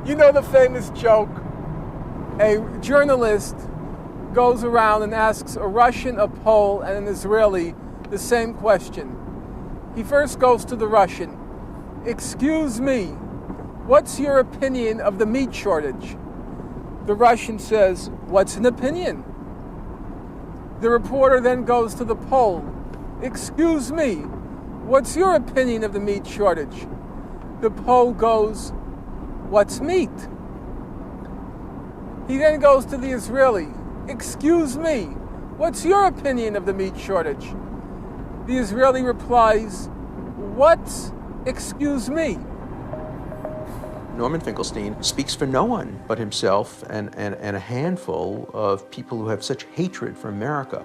You know the famous joke, a journalist goes around and asks a Russian, a Pole, and an Israeli the same question. He first goes to the Russian. Excuse me, what's your opinion of the meat shortage? The Russian says, what's an opinion? The reporter then goes to the Pole. Excuse me, what's your opinion of the meat shortage? The Pole goes, what's meat? He then goes to the Israeli. Excuse me, what's your opinion of the meat shortage? The Israeli replies, what's excuse me? Norman Finkelstein speaks for no one but himself and a handful of people who have such hatred for America.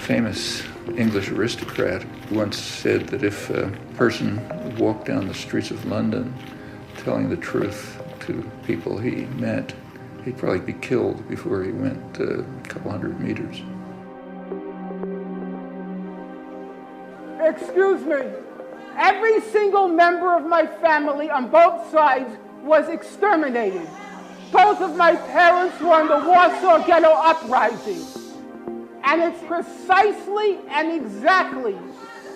Famous English aristocrat once said that if a person walked down the streets of London telling the truth to people he met, he'd probably be killed before he went a couple hundred meters. Excuse me, every single member of my family on both sides was exterminated. Both of my parents were in the Warsaw Ghetto Uprising. And it's precisely and exactly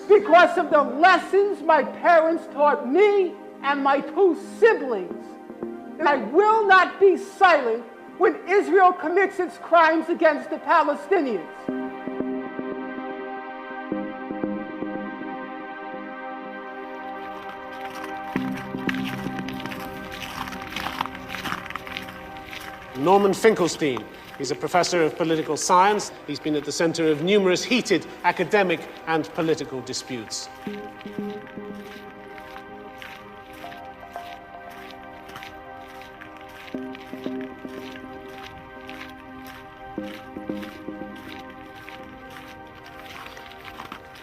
because of the lessons my parents taught me and my two siblings that I will not be silent when Israel commits its crimes against the Palestinians. Norman Finkelstein. He's a professor of political science. He's been at the center of numerous heated academic and political disputes.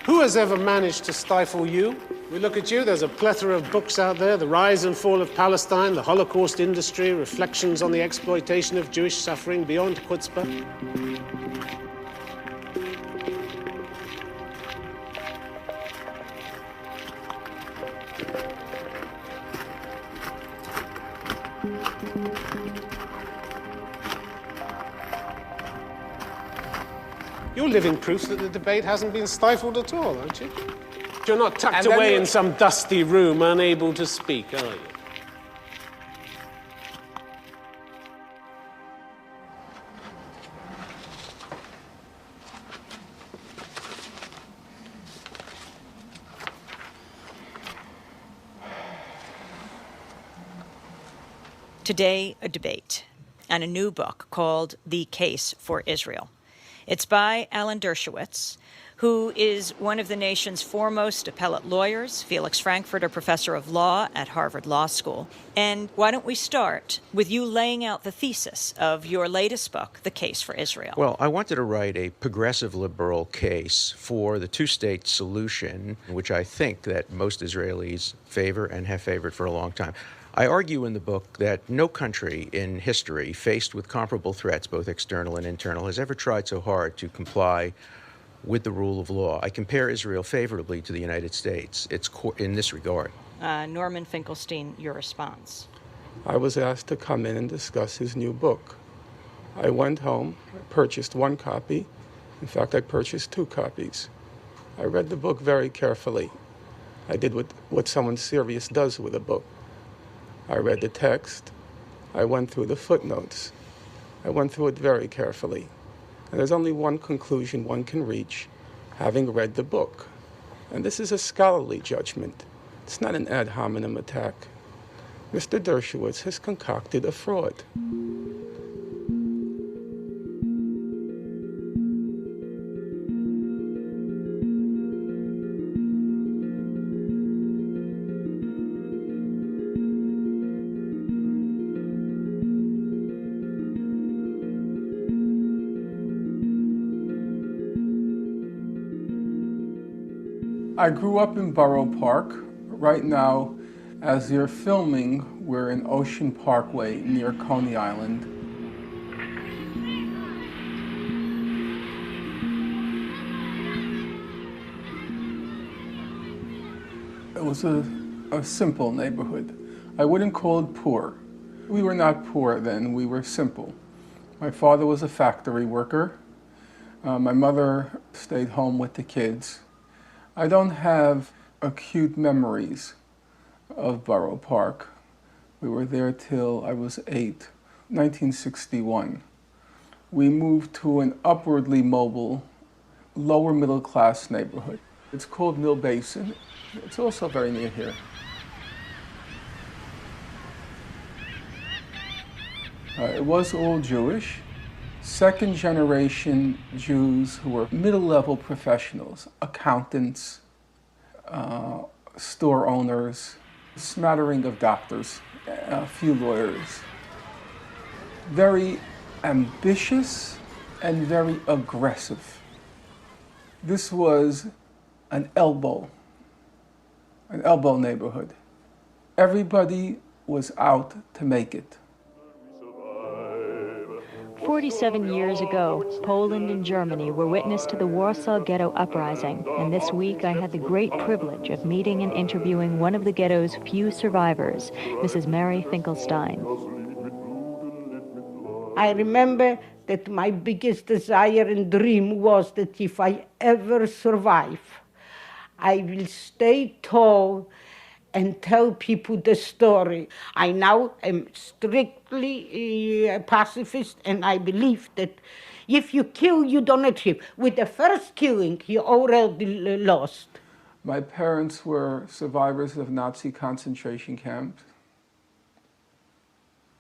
Who has ever managed to stifle you? We look at you, there's a plethora of books out there, The Rise and Fall of Palestine, The Holocaust Industry, Reflections on the Exploitation of Jewish Suffering, Beyond Chutzpah. You're living proof that the debate hasn't been stifled at all, aren't you? You're not tucked away in some dusty room, unable to speak, are you? Today, a debate and a new book called The Case for Israel. It's by Alan Dershowitz, who is one of the nation's foremost appellate lawyers, Felix Frankfurter Professor of Law at Harvard Law School. And why don't we start with you laying out the thesis of your latest book, The Case for Israel? Well, I wanted to write a progressive liberal case for the two-state solution, which I think that most Israelis favor and have favored for a long time. I argue in the book that no country in history faced with comparable threats, both external and internal, has ever tried so hard to comply with the rule of law. I compare Israel favorably to the United States in this regard. Norman Finkelstein, your response. I was asked to come in and discuss his new book. I went home, purchased one copy. In fact, I purchased two copies. I read the book very carefully. I did what someone serious does with a book. I read the text. I went through the footnotes. I went through it very carefully. And there's only one conclusion one can reach, having read the book. And this is a scholarly judgment. It's not an ad hominem attack. Mr. Dershowitz has concocted a fraud. I grew up in Borough Park. Right now, as you're filming, we're in Ocean Parkway near Coney Island. It was a simple neighborhood. I wouldn't call it poor. We were not poor then, we were simple. My father was a factory worker. My mother stayed home with the kids. I don't have acute memories of Borough Park. We were there till I was 8, 1961. We moved to an upwardly mobile, lower middle class neighborhood. It's called Mill Basin. It's also very near here. It was all Jewish. Second generation Jews who were middle-level professionals, accountants, store owners, a smattering of doctors, a few lawyers. Very ambitious and very aggressive. This was an elbow neighborhood. Everybody was out to make it. 47 years ago, Poland and Germany were witness to the Warsaw Ghetto Uprising, and this week I had the great privilege of meeting and interviewing one of the ghetto's few survivors, Mrs. Mary Finkelstein. I remember that my biggest desire and dream was that if I ever survive, I will stay tall and tell people the story. I now am strictly a pacifist, and I believe that if you kill, you don't achieve. With the first killing, you already lost. My parents were survivors of Nazi concentration camps.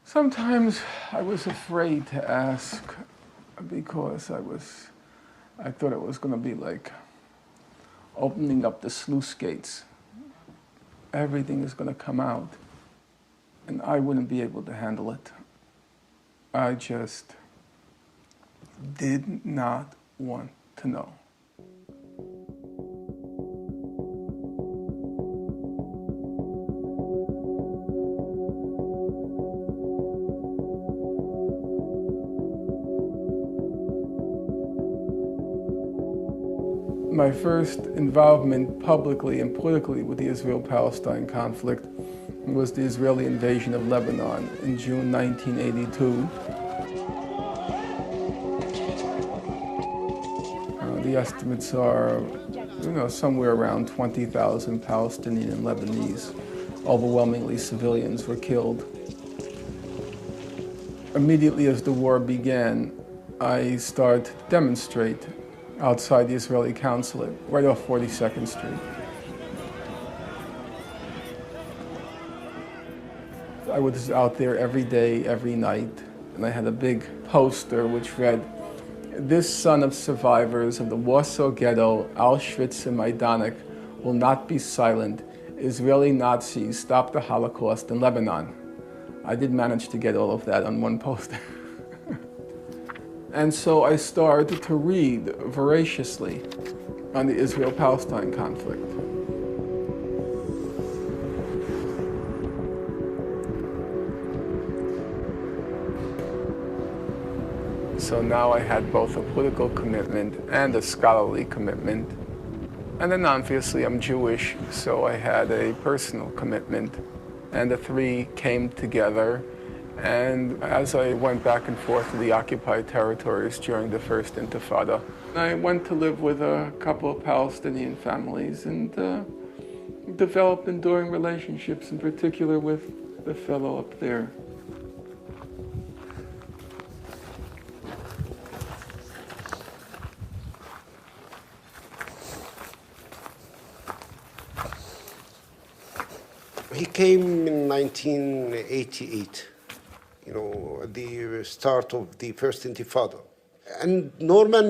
Sometimes I was afraid to ask because I thought it was going to be like opening up the sluice gates. Everything is going to come out, and I wouldn't be able to handle it. I just did not want to know. My first involvement publicly and politically with the Israel-Palestine conflict was the Israeli invasion of Lebanon in June 1982. The estimates are, somewhere around 20,000 Palestinian and Lebanese, overwhelmingly civilians, were killed. Immediately as the war began, I started to demonstrate outside the Israeli consulate, right off 42nd Street. I was out there every day, every night, and I had a big poster which read, "This son of survivors of the Warsaw Ghetto, Auschwitz and Majdanek will not be silent. Israeli Nazis stop the Holocaust in Lebanon." I did manage to get all of that on one poster. And so I started to read voraciously on the Israel-Palestine conflict. So now I had both a political commitment and a scholarly commitment. And then obviously I'm Jewish, so I had a personal commitment. And the three came together. And as I went back and forth to the occupied territories during the first Intifada, I went to live with a couple of Palestinian families and developed enduring relationships, in particular with the fellow up there. He came in 1988. The start of the first Intifada. And Norman,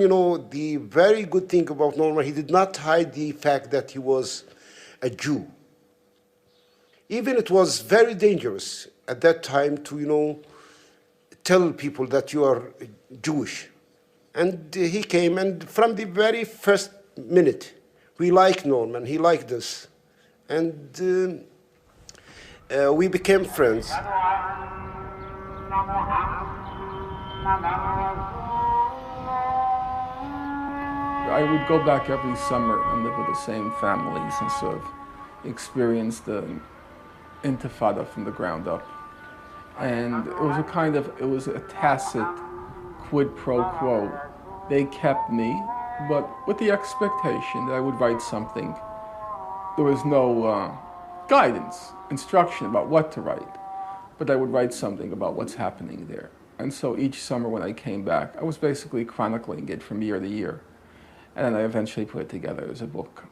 the very good thing about Norman, he did not hide the fact that he was a Jew. Even it was very dangerous at that time to, tell people that you are Jewish. And he came, and from the very first minute, we liked Norman, he liked us. And we became friends. I would go back every summer and live with the same families and sort of experienced the intifada from the ground up. And it was a tacit quid pro quo. They kept me, but with the expectation that I would write something. There was no guidance, instruction about what to write, but I would write something about what's happening there. And so each summer when I came back, I was basically chronicling it from year to year. And then I eventually put it together as a book.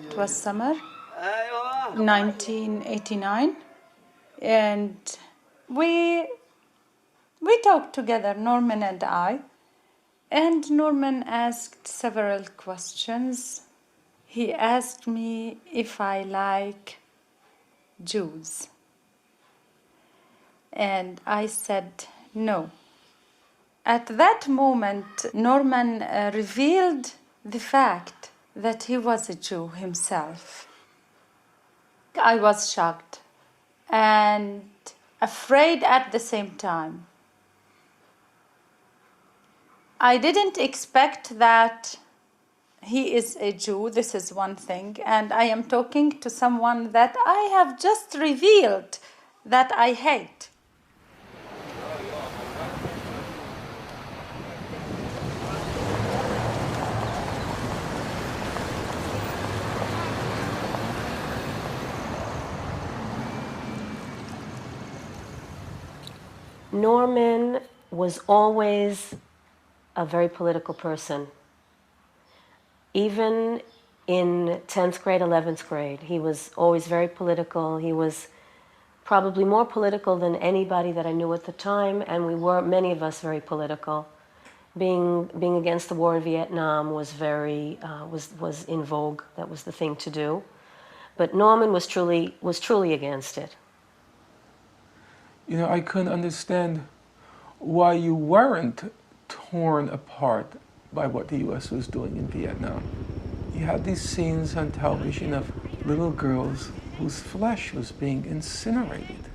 It was summer 1989, and we talked together, Norman and I, and Norman asked several questions. He asked me if I like Jews, and I said no. At that moment, Norman revealed the fact that he was a Jew himself. I was shocked and afraid at the same time. I didn't expect that he is a Jew, this is one thing, and I am talking to someone that I have just revealed that I hate. Norman was always a very political person. Even in 10th grade, 11th grade, he was always very political. He was probably more political than anybody that I knew at the time, and we were, many of us, very political. Being against the war in Vietnam was was in vogue. That was the thing to do. But Norman was truly against it. You know, I couldn't understand why you weren't torn apart by what the U.S. was doing in Vietnam. You had these scenes on television of little girls whose flesh was being incinerated.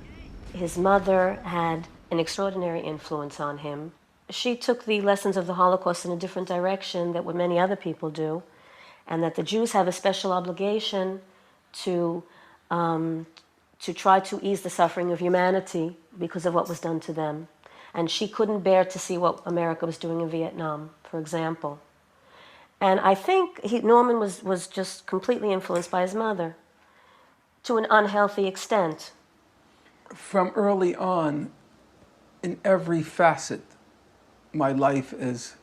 His mother had an extraordinary influence on him. She took the lessons of the Holocaust in a different direction than what many other people do, and that the Jews have a special obligation to try to ease the suffering of humanity because of what was done to them. And she couldn't bear to see what America was doing in Vietnam, for example. And I think Norman was just completely influenced by his mother to an unhealthy extent. From early on, in every facet, my life as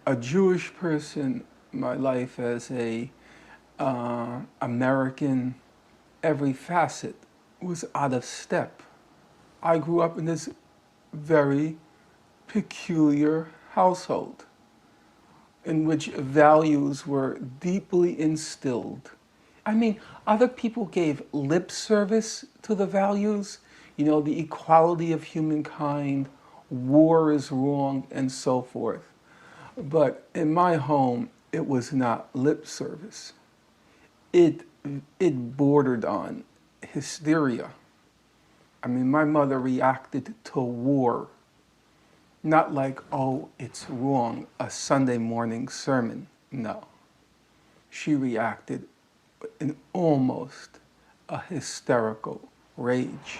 a Jewish person, my life as a American, every facet was out of step. I grew up in this very peculiar household in which values were deeply instilled. I mean, other people gave lip service to the values, you know, the equality of humankind, war is wrong, and so forth. But in my home, it was not lip service. It bordered on hysteria. I mean, my mother reacted to war, not like, oh, it's wrong, a Sunday morning sermon. No. She reacted in almost a hysterical rage.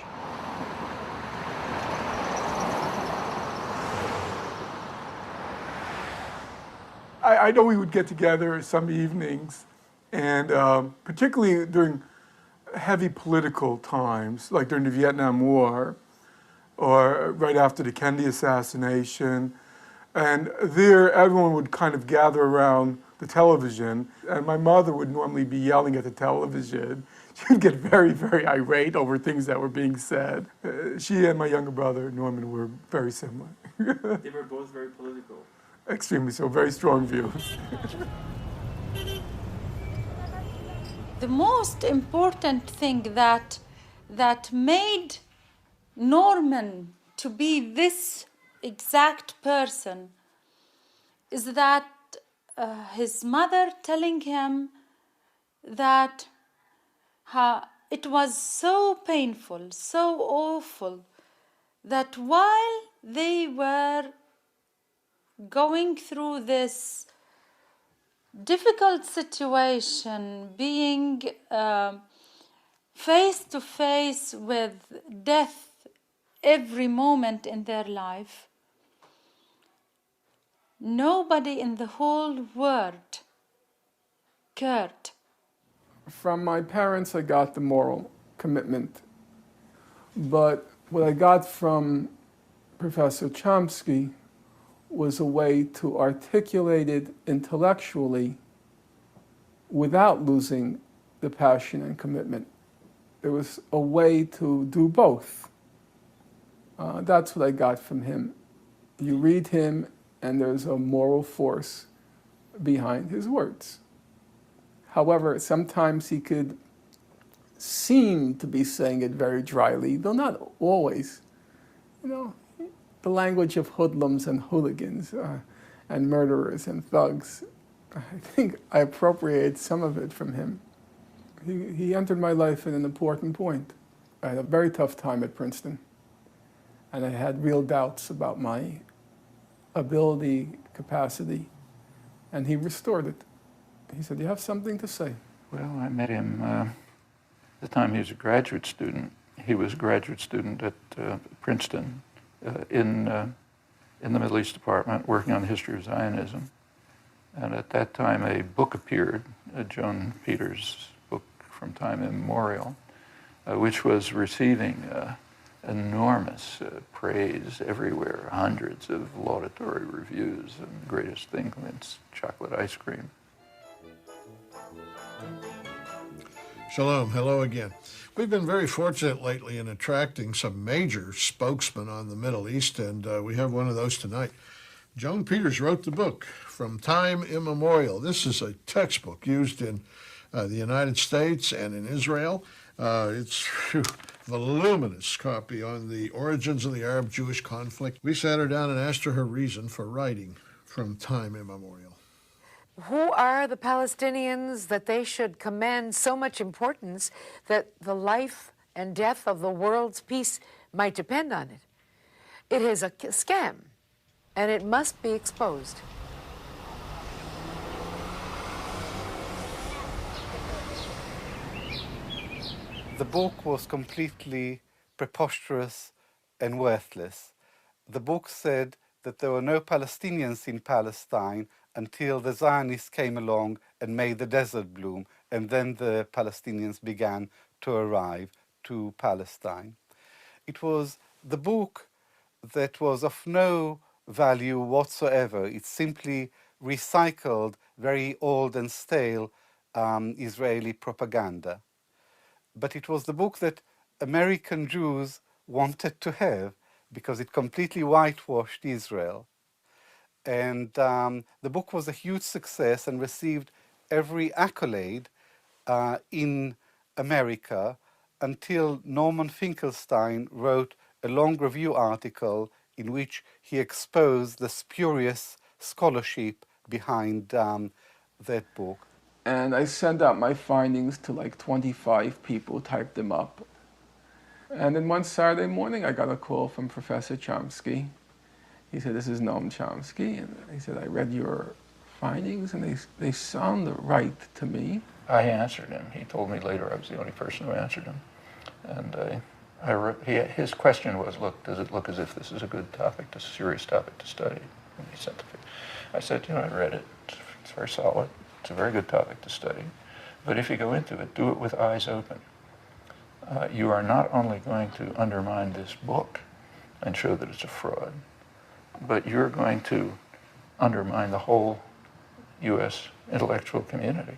I know we would get together some evenings, and particularly during heavy political times, like during the Vietnam War, or right after the Kennedy assassination. And there, everyone would kind of gather around the television, and my mother would normally be yelling at the television. She would get very, very irate over things that were being said. She and my younger brother, Norman, were very similar. They were both very political. Extremely so, very strong views. The most important thing that made Norman to be this exact person is that his mother telling him that it was so painful, so awful, that while they were going through this difficult situation, being face to face with death every moment in their life, nobody in the whole world cared. From my parents, I got the moral commitment. But what I got from Professor Chomsky was a way to articulate it intellectually without losing the passion and commitment. There was a way to do both. That's what I got from him. You read him, and there's a moral force behind his words. However, sometimes he could seem to be saying it very dryly, though not always. You know, the language of hoodlums and hooligans and murderers and thugs. I think I appropriated some of it from him. He entered my life at an important point. I had a very tough time at Princeton, and I had real doubts about my ability, capacity, and he restored it. He said, "You have something to say." Well, I met him at the time he was a graduate student. He was a graduate student at Princeton in the Middle East Department, working on the history of Zionism. And at that time, a book appeared, Joan Peters' book From Time Immemorial, which was receiving enormous praise everywhere, hundreds of laudatory reviews, and the greatest thing since chocolate ice cream. Shalom, hello again. We've been very fortunate lately in attracting some major spokesmen on the Middle East, and we have one of those tonight. Joan Peters wrote the book, From Time Immemorial. This is a textbook used in the United States and in Israel. It's a voluminous copy on the origins of the Arab-Jewish conflict. We sat her down and asked her reason for writing From Time Immemorial. Who are the Palestinians that they should command so much importance that the life and death of the world's peace might depend on it? It is a scam, and it must be exposed. The book was completely preposterous and worthless. The book said that there were no Palestinians in Palestine until the Zionists came along and made the desert bloom, and then the Palestinians began to arrive to Palestine. It was the book that was of no value whatsoever. It simply recycled very old and stale Israeli propaganda. But it was the book that American Jews wanted to have because it completely whitewashed Israel. And the book was a huge success and received every accolade in America until Norman Finkelstein wrote a long review article in which he exposed the spurious scholarship behind that book. And I sent out my findings to like 25 people, typed them up. And then one Saturday morning, I got a call from Professor Chomsky. He said, "This is Noam Chomsky." And he said, "I read your findings, and they sound right to me." I answered him. He told me later I was the only person who answered him. And his question was, does it look as if this is a good topic, a serious topic to study? And he sent I said, I read it. It's very solid. It's a very good topic to study. But if you go into it, do it with eyes open. You are not only going to undermine this book and show that it's a fraud, but you're going to undermine the whole U.S. intellectual community.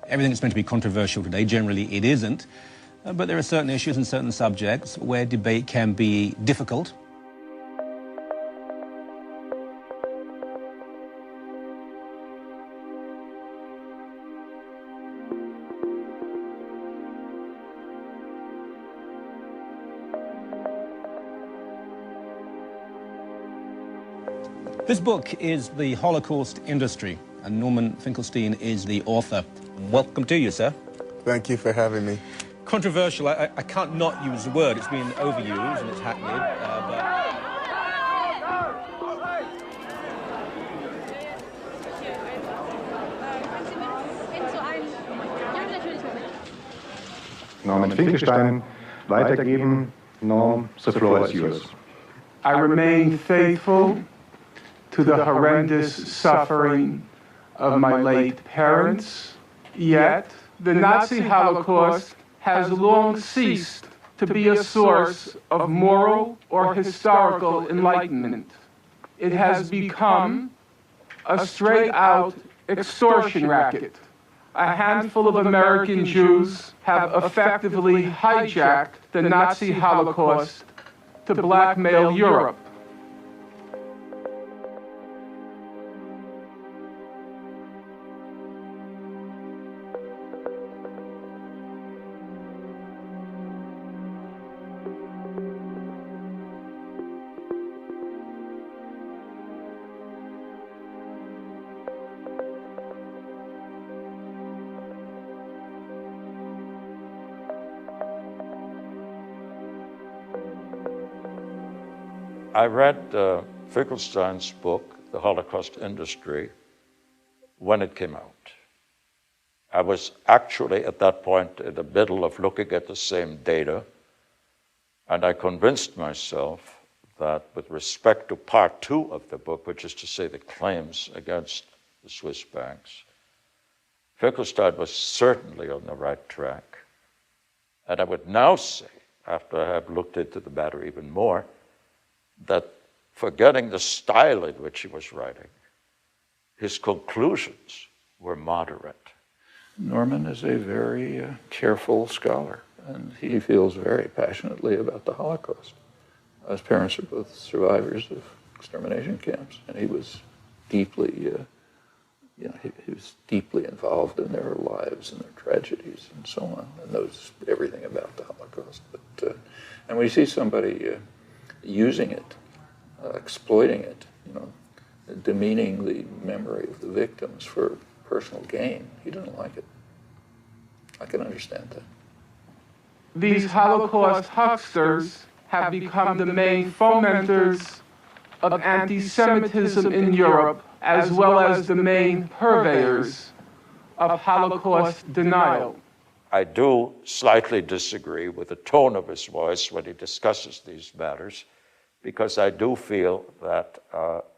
Everything that's meant to be controversial today, generally it isn't. But there are certain issues and certain subjects where debate can be difficult. This book is The Holocaust Industry, and Norman Finkelstein is the author. Welcome to you, sir. Thank you for having me. Controversial, I can't not use the word. It's been overused and it's hackneyed, Norman Finkelstein, weitergeben. Norm, the floor is yours. I remain faithful to the horrendous suffering of my late parents, yet the Nazi Holocaust has long ceased to be a source of moral or historical enlightenment. It has become a straight-out extortion racket. A handful of American Jews have effectively hijacked the Nazi Holocaust to blackmail Europe. I read Finkelstein's book, The Holocaust Industry, when it came out. I was actually at that point in the middle of looking at the same data, and I convinced myself that with respect to part 2 of the book, which is to say the claims against the Swiss banks, Finkelstein was certainly on the right track. And I would now say, after I have looked into the matter even more, that forgetting the style in which he was writing, his conclusions were moderate. Norman is a very careful scholar, and he feels very passionately about the Holocaust. His parents are both survivors of extermination camps, and he was deeply, he was deeply involved in their lives and their tragedies and so on, and knows everything about the Holocaust. But and we see somebody using it, exploiting it, demeaning the memory of the victims for personal gain. He doesn't like it. I can understand that. These Holocaust hucksters have become the main fomenters of anti-Semitism in Europe, as well as the main purveyors of Holocaust denial. I do slightly disagree with the tone of his voice when he discusses these matters, because I do feel that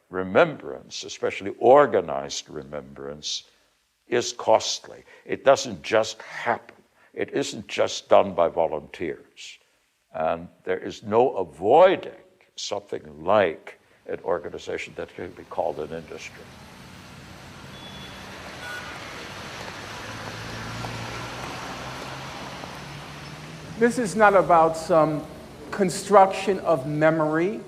remembrance, especially organized remembrance, is costly. It doesn't just happen. It isn't just done by volunteers. And there is no avoiding something like an organization that can be called an industry. This is not about some construction of memory.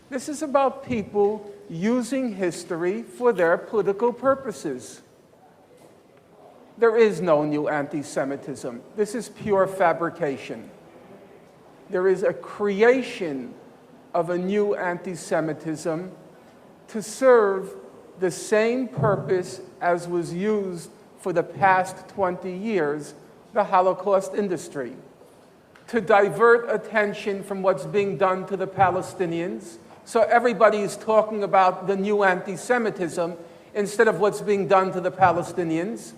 This is about people using history for their political purposes. There is no new anti-Semitism. This is pure fabrication. There is a creation of a new anti-Semitism to serve the same purpose as was used for the past 20 years, the Holocaust industry. To divert attention from what's being done to the Palestinians. So everybody is talking about the new anti-Semitism instead of what's being done to the Palestinians.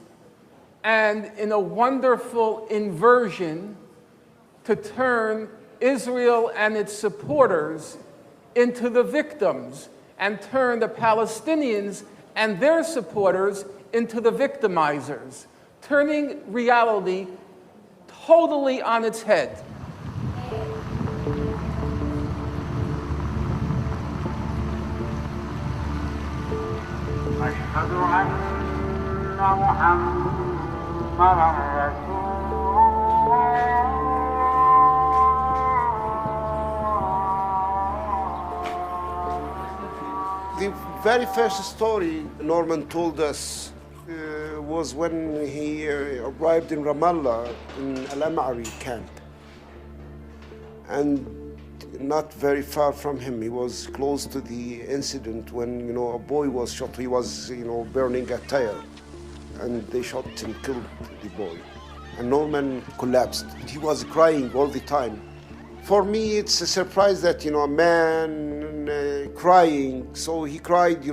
And in a wonderful inversion to turn Israel and its supporters into the victims and turn the Palestinians and their supporters into the victimizers, turning reality totally on its head. The very first story Norman told us was when he arrived in Ramallah in Al-Am'ari camp. And not very far from him. He was close to the incident when, a boy was shot. He was, burning a tire, and they shot and killed the boy. And Norman collapsed. He was crying all the time. For me, it's a surprise that, a man crying. So he cried,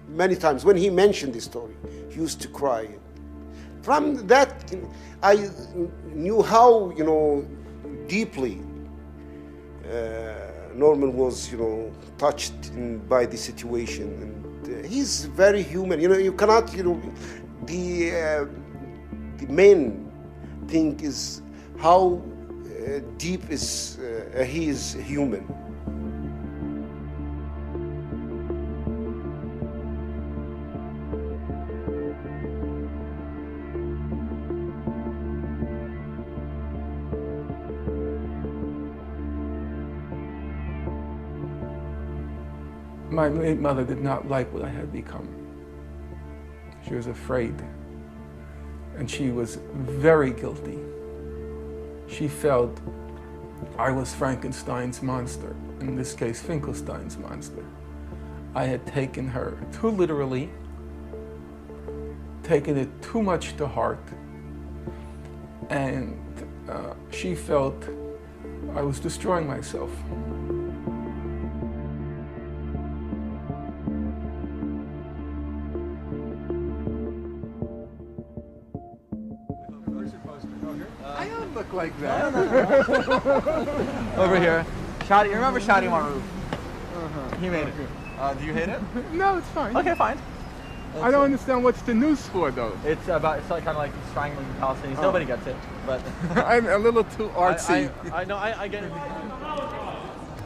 many times. When he mentioned the story, he used to cry. From that, I knew how, deeply Norman was, touched by the situation. And he's very human. You cannot, the main thing is how deep he is human. My late mother did not like what I had become. She was afraid, and she was very guilty. She felt I was Frankenstein's monster, in this case, Finkelstein's monster. I had taken her too literally, taken it too much to heart, and she felt I was destroying myself. I don't look like that. No. Over here. Shadi, you remember Shadi Maroof? He made it. Do you hate it? No, it's fine. Okay, fine. I don't understand what's the news for, though. It's like, kind of like strangling the Palestinians. Nobody gets it, but I'm a little too artsy. I know. I get it.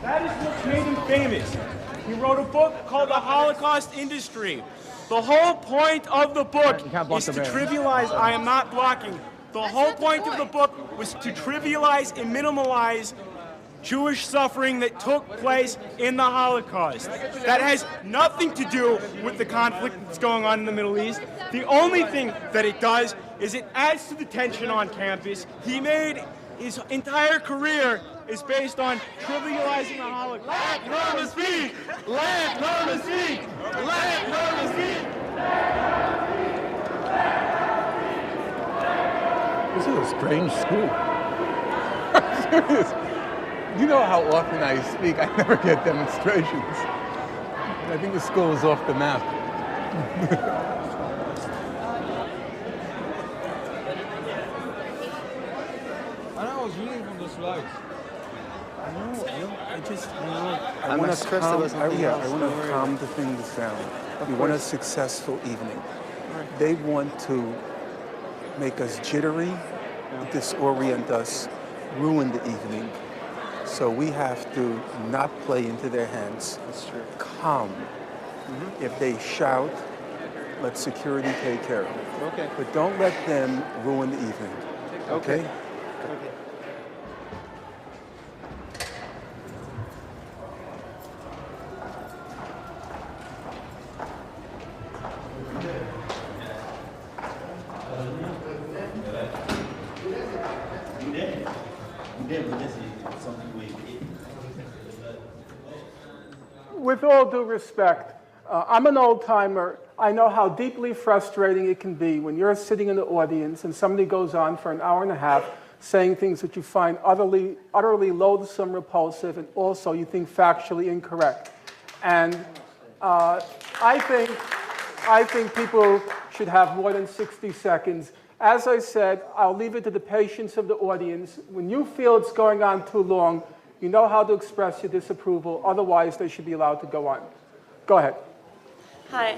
That is what made him famous. He wrote a book called The Holocaust Industry. The whole point of the book is to trivialize. I am not blocking. The whole point of the book was to trivialize and minimalize Jewish suffering that took place in the Holocaust. That has nothing to do with the conflict that's going on in the Middle East. The only thing that it does is it adds to the tension on campus. He made his entire career is based on trivializing the Holocaust. Let Norman speak! Let Norman speak! Let Norman speak! This is a strange school. I'm serious. You know how often I speak, I never get demonstrations. I think the school is off the map. I was reading from the slides. I want to calm the things down. We want a successful evening. They want to make us jittery, disorient us, ruin the evening. So we have to not play into their hands. That's true. Calm. Mm-hmm. If they shout, let security take care of it. Okay. But don't let them ruin the evening. Okay? With all due respect, I'm an old-timer. I know how deeply frustrating it can be when you're sitting in the audience and somebody goes on for an hour and a half saying things that you find utterly loathsome, repulsive, and also you think factually incorrect. And I think people should have more than 60 seconds. As I said, I'll leave it to the patience of the audience. When you feel it's going on too long, you know how to express your disapproval. Otherwise, they should be allowed to go on. Go ahead. Hi.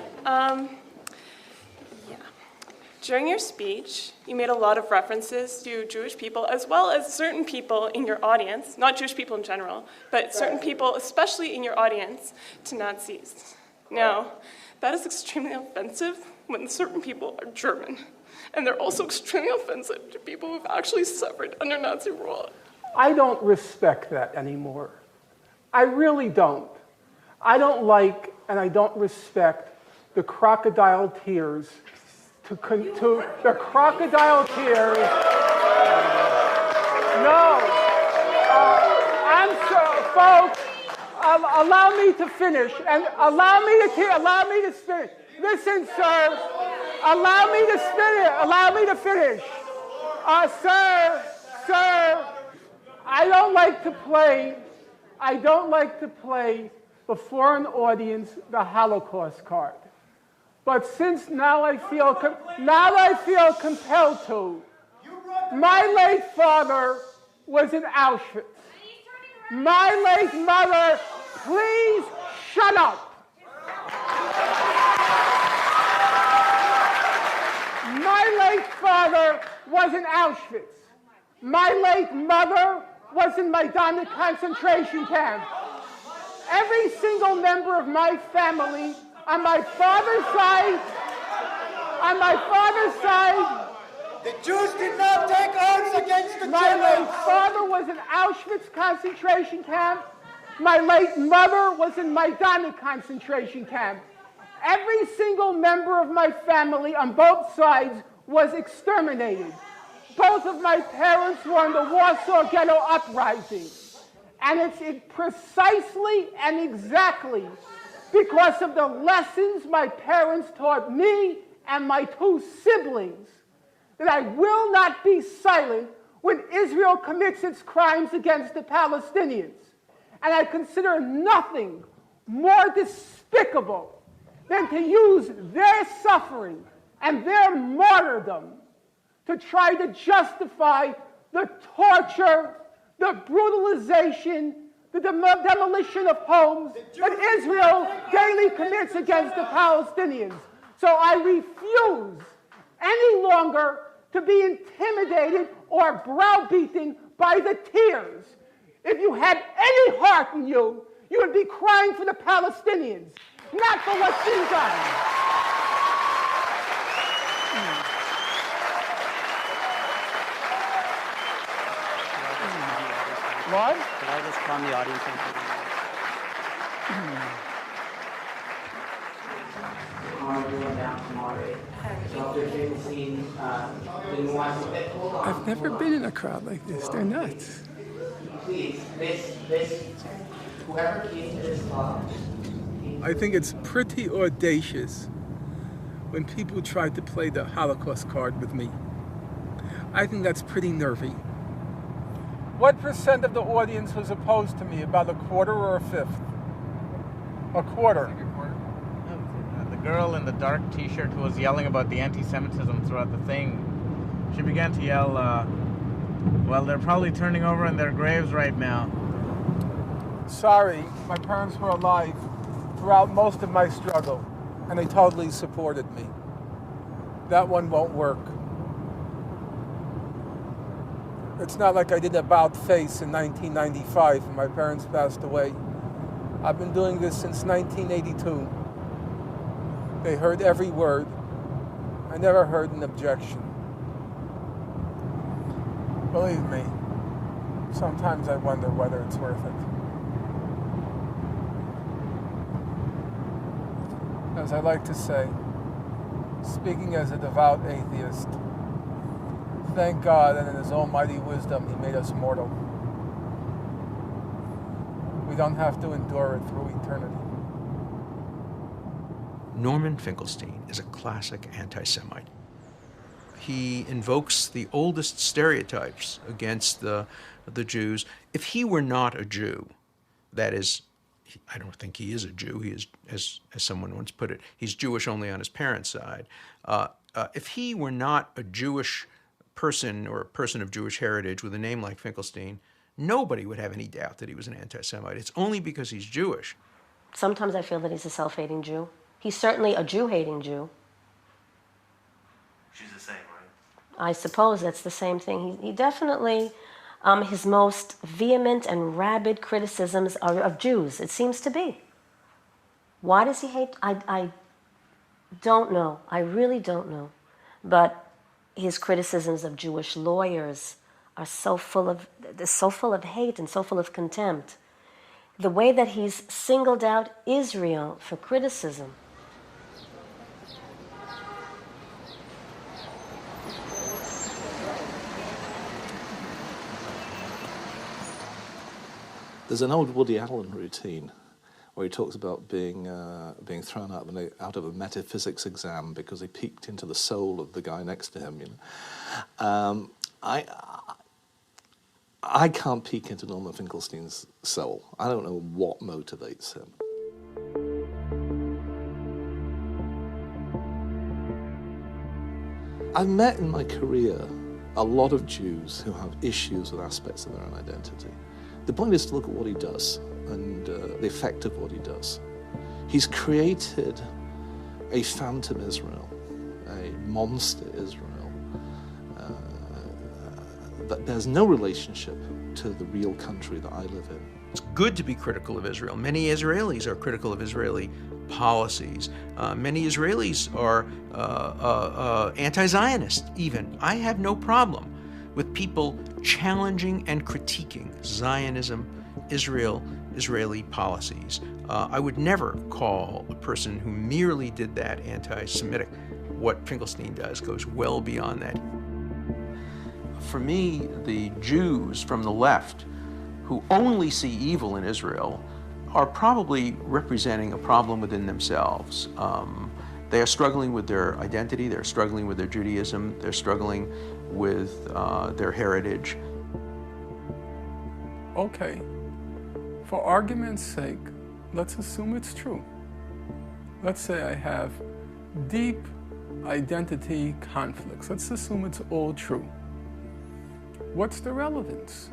During your speech, you made a lot of references to Jewish people, as well as certain people in your audience, not Jewish people in general, but certain people, especially in your audience, to Nazis. Now, that is extremely offensive when certain people are German. And they're also extremely offensive to people who've actually suffered under Nazi rule. I don't respect that anymore. I really don't. I don't like and I don't respect the crocodile tears the crocodile tears. No, folks, allow me to finish, and allow me to finish. Listen, sir, allow me to finish. Sir, I don't like to play before an audience the Holocaust card. But since now I feel compelled to. My late father was in Auschwitz. My late mother, please shut up. My late father was in Auschwitz. My late mother was in Majdanek concentration camp. Every single member of my family on my father's side, the Jews did not take arms against the Germans. My late father was in Auschwitz concentration camp. My late mother was in Majdanek concentration camp. Every single member of my family on both sides was exterminated. Both of my parents were in the Warsaw Ghetto Uprising. And it's precisely and exactly because of the lessons my parents taught me and my two siblings that I will not be silent when Israel commits its crimes against the Palestinians. And I consider nothing more despicable than to use their suffering and their martyrdom to try to justify the torture, the brutalization, the demolition of homes that Israel daily commits against the Palestinians. So I refuse any longer to be intimidated or browbeaten by the tears. If you had any heart in you, you would be crying for the Palestinians, not for what's been done. What? Could I just calm the audience I've never been in a crowd like this. They're nuts. whoever came to this law. I think it's pretty audacious when people try to play the Holocaust card with me. I think that's pretty nervy. What percent of the audience was opposed to me? About a quarter or a fifth? A quarter. The girl in the dark t-shirt who was yelling about the anti-Semitism throughout the thing, she began to yell, well, they're probably turning over in their graves right now. Sorry, my parents were alive throughout most of my struggle, and they totally supported me. That one won't work. It's not like I did About Face in 1995 when my parents passed away. I've been doing this since 1982. They heard every word. I never heard an objection. Believe me, sometimes I wonder whether it's worth it. As I like to say, speaking as a devout atheist, thank God that in His almighty wisdom He made us mortal. We don't have to endure it through eternity. Norman Finkelstein is a classic anti-Semite. He invokes the oldest stereotypes against the Jews. If he were not a Jew, that is, I don't think he is a Jew. He is, as someone once put it, he's Jewish only on his parents' side. If he were not a Jewish person or a person of Jewish heritage with a name like Finkelstein, nobody would have any doubt that he was an anti-Semite. It's only because he's Jewish. Sometimes I feel that he's a self-hating Jew. He's certainly a Jew-hating Jew. She's the same, right? I suppose that's the same thing. He definitely, his most vehement and rabid criticisms are of Jews, it seems to be. Why does he hate? I don't know. I really don't know. But his criticisms of Jewish lawyers are so full of hate and so full of contempt. The way that he's singled out Israel for criticism. There's an old Woody Allen routine where he talks about being thrown out of a metaphysics exam because he peeked into the soul of the guy next to him. You know, I can't peek into Norman Finkelstein's soul. I don't know what motivates him. I've met in my career a lot of Jews who have issues with aspects of their own identity. The point is to look at what he does and the effect of what he does. He's created a phantom Israel, a monster Israel, that bears no relationship to the real country that I live in. It's good to be critical of Israel. Many Israelis are critical of Israeli policies. Many Israelis are anti-Zionist even. I have no problem with people challenging and critiquing Zionism, Israel, Israeli policies. I would never call a person who merely did that anti-Semitic. What Finkelstein does goes well beyond that. For me, the Jews from the left who only see evil in Israel are probably representing a problem within themselves. They are struggling with their identity, they're struggling with their Judaism, they're struggling with their heritage. Okay, for argument's sake, let's assume it's true. Let's say I have deep identity conflicts. Let's assume it's all true. What's the relevance?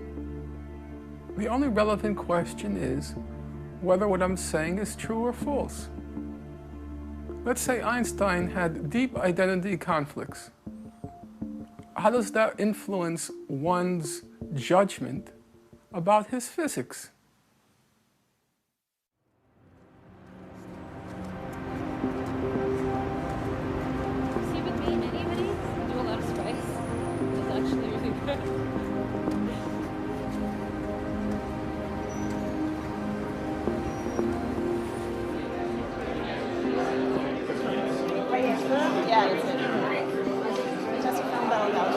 The only relevant question is whether what I'm saying is true or false. Let's say Einstein had deep identity conflicts. How does that influence one's judgment about his physics? See, with me and anybody, do a lot of spice. It's actually really good. Yeah, it's it. Just found out about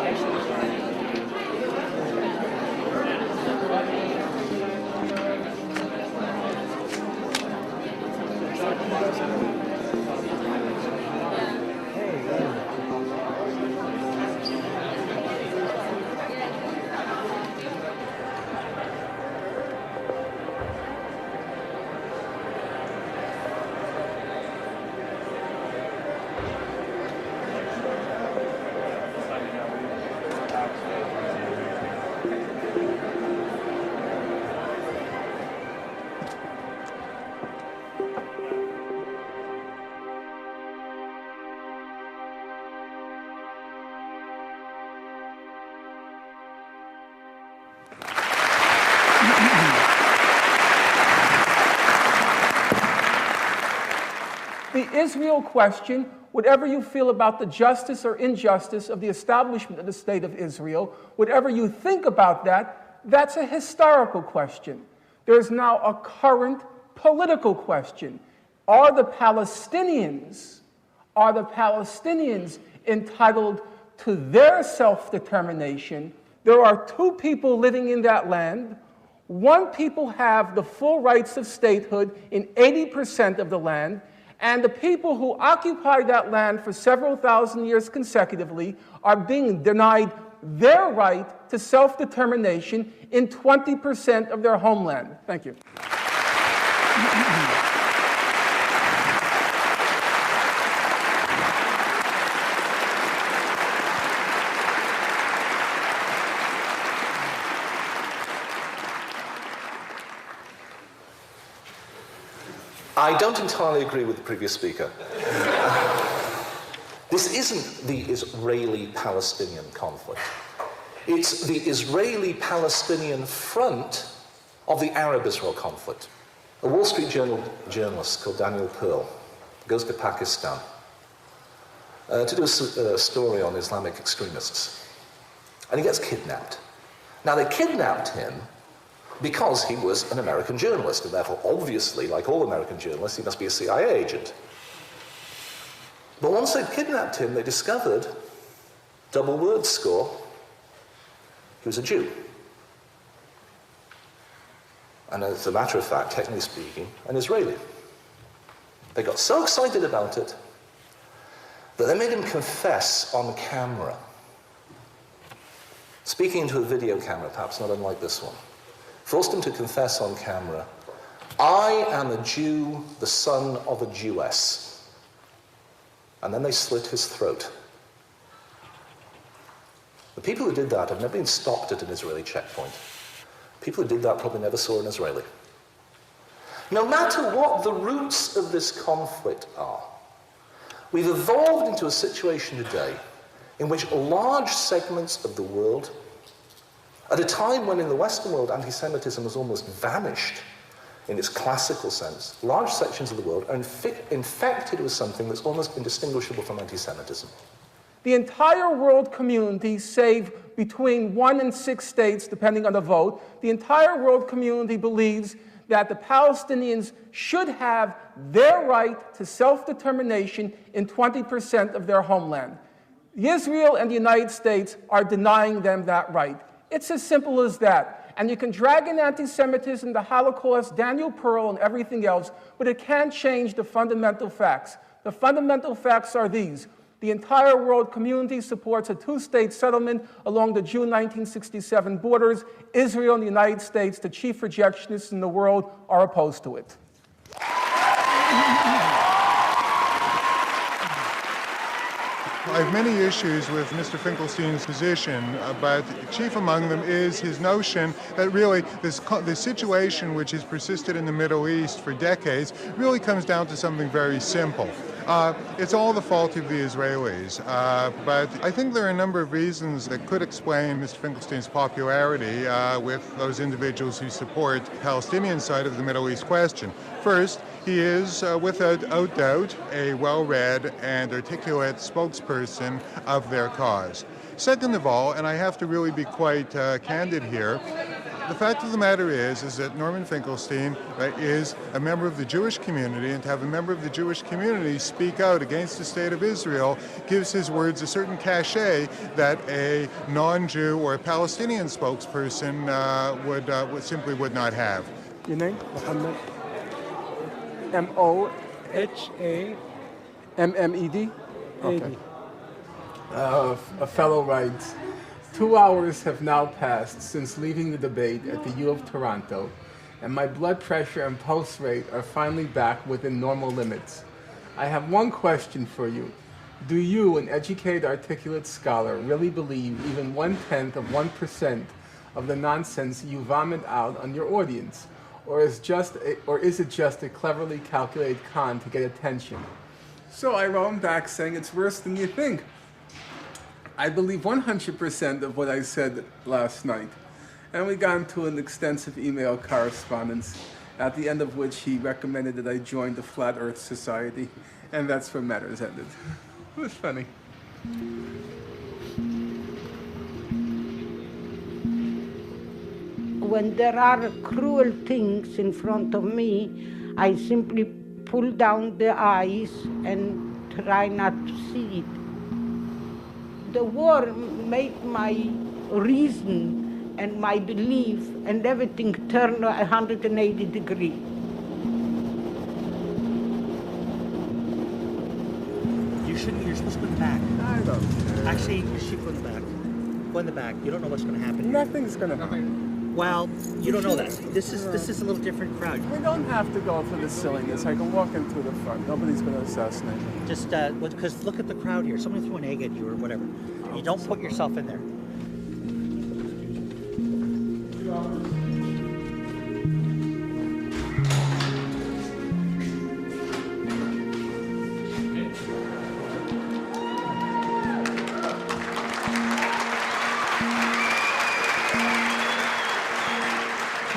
The Israel question, whatever you feel about the justice or injustice of the establishment of the State of Israel, whatever you think about that, that's a historical question. There's now a current political question. Are the Palestinians entitled to their self-determination? There are two people living in that land. One people have the full rights of statehood in 80% of the land, and the people who occupy that land for several thousand years consecutively are being denied their right to self-determination in 20% of their homeland. Thank you. I don't entirely agree with the previous speaker. This isn't the Israeli-Palestinian conflict. It's the Israeli-Palestinian front of the Arab-Israel conflict. A Wall Street Journal journalist called Daniel Pearl goes to Pakistan to do a story on Islamic extremists. And he gets kidnapped. Now, they kidnapped him because he was an American journalist, and therefore, obviously, like all American journalists, he must be a CIA agent. But once they'd kidnapped him, they discovered, double word score, he was a Jew. and as a matter of fact, technically speaking, an Israeli. They got so excited about it that they made him confess on camera, speaking into a video camera, perhaps not unlike this one, forced him to confess on camera, "I am a Jew, the son of a Jewess." And then they slit his throat. The people who did that have never been stopped at an Israeli checkpoint. People who did that probably never saw an Israeli. No matter what the roots of this conflict are, we've evolved into a situation today in which large segments of the world, at a time when in the Western world anti-Semitism has almost vanished in its classical sense, large sections of the world are infected with something that's almost indistinguishable from anti-Semitism. The entire world community, save between 1 and 6 states, depending on the vote, the entire world community believes that the Palestinians should have their right to self-determination in 20% of their homeland. Israel and the United States are denying them that right. It's as simple as that. And you can drag in anti-Semitism, the Holocaust, Daniel Pearl, and everything else, but it can't change the fundamental facts. The fundamental facts are these. The entire world community supports a 2-state settlement along the June 1967 borders. Israel and the United States, the chief rejectionists in the world, are opposed to it. I have many issues with Mr. Finkelstein's position, but chief among them is his notion that really this situation which has persisted in the Middle East for decades really comes down to something very simple. It's all the fault of the Israelis, but I think there are a number of reasons that could explain Mr. Finkelstein's popularity with those individuals who support the Palestinian side of the Middle East question. First, he is, without doubt, a well-read and articulate spokesperson of their cause. Second of all, and I have to really be quite candid here, the fact of the matter is that Norman Finkelstein is a member of the Jewish community, and to have a member of the Jewish community speak out against the state of Israel gives his words a certain cachet that a non-Jew or a Palestinian spokesperson simply would not have. Your name? Mohammed. M-O-H-A-M-M-E-D? Okay. A fellow writes, 2 hours have now passed since leaving the debate at the U of Toronto, and my blood pressure and pulse rate are finally back within normal limits. I have one question for you. Do you, an educated, articulate scholar, really believe even 1/10 of 1% of the nonsense you vomit out on your audience? Or is it just a cleverly calculated con to get attention? So I wrote him back saying it's worse than you think. I believe 100% of what I said last night. And we got into an extensive email correspondence, at the end of which he recommended that I join the Flat Earth Society, and that's where matters ended. It was funny. When there are cruel things in front of me, I simply pull down the eyes and try not to see it. The war made my reason and my belief and everything turn 180 degrees. You're supposed to go in the back. I don't care. Actually, you should go in the back. Go in the back. You don't know what's going to happen. Nothing's going to happen. Well, you don't know that. This is a little different crowd. We don't have to go for the silliness. I can walk in through the front. Nobody's going to assassinate me. Just because look at the crowd here. Somebody threw an egg at you or whatever. You don't put yourself in there.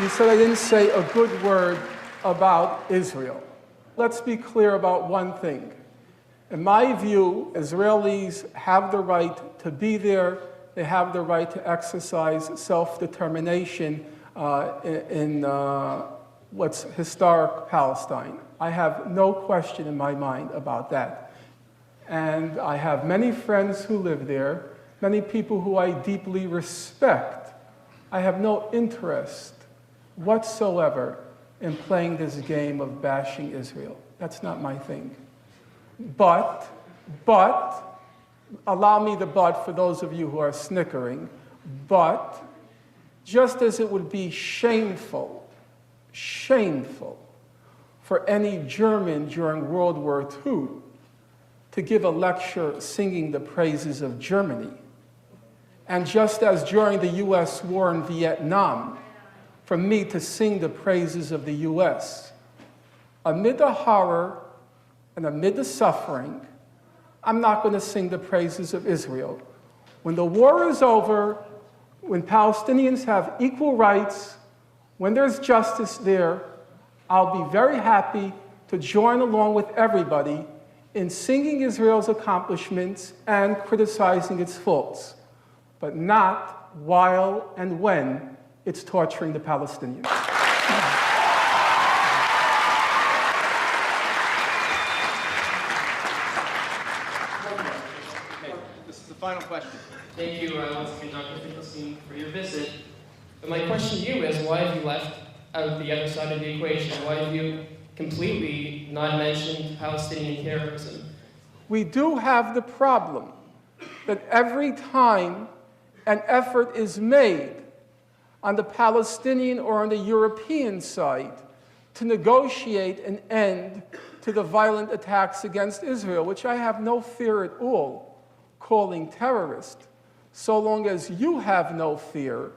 You said I didn't say a good word about Israel. Let's be clear about one thing. In my view, Israelis have the right to be there. They have the right to exercise self-determination in what's historic Palestine. I have no question in my mind about that. And I have many friends who live there, many people who I deeply respect. I have no interest whatsoever in playing this game of bashing Israel. That's not my thing. But, allow me the but for those of you who are snickering, but just as it would be shameful for any German during World War II to give a lecture singing the praises of Germany, and just as during the US war in Vietnam, for me to sing the praises of the US, amid the horror and amid the suffering, I'm not going to sing the praises of Israel. When the war is over, when Palestinians have equal rights, when there's justice there, I'll be very happy to join along with everybody in singing Israel's accomplishments and criticizing its faults, but not while and when it's torturing the Palestinians. This is the final question. Thank you once again, Dr. Finkelstein, for your visit. But my question to you is, why have you left out the other side of the equation? Why have you completely not mentioned Palestinian terrorism? We do have the problem that every time an effort is made on the Palestinian or on the European side to negotiate an end to the violent attacks against Israel, which I have no fear at all calling terrorist, so long as you have no fear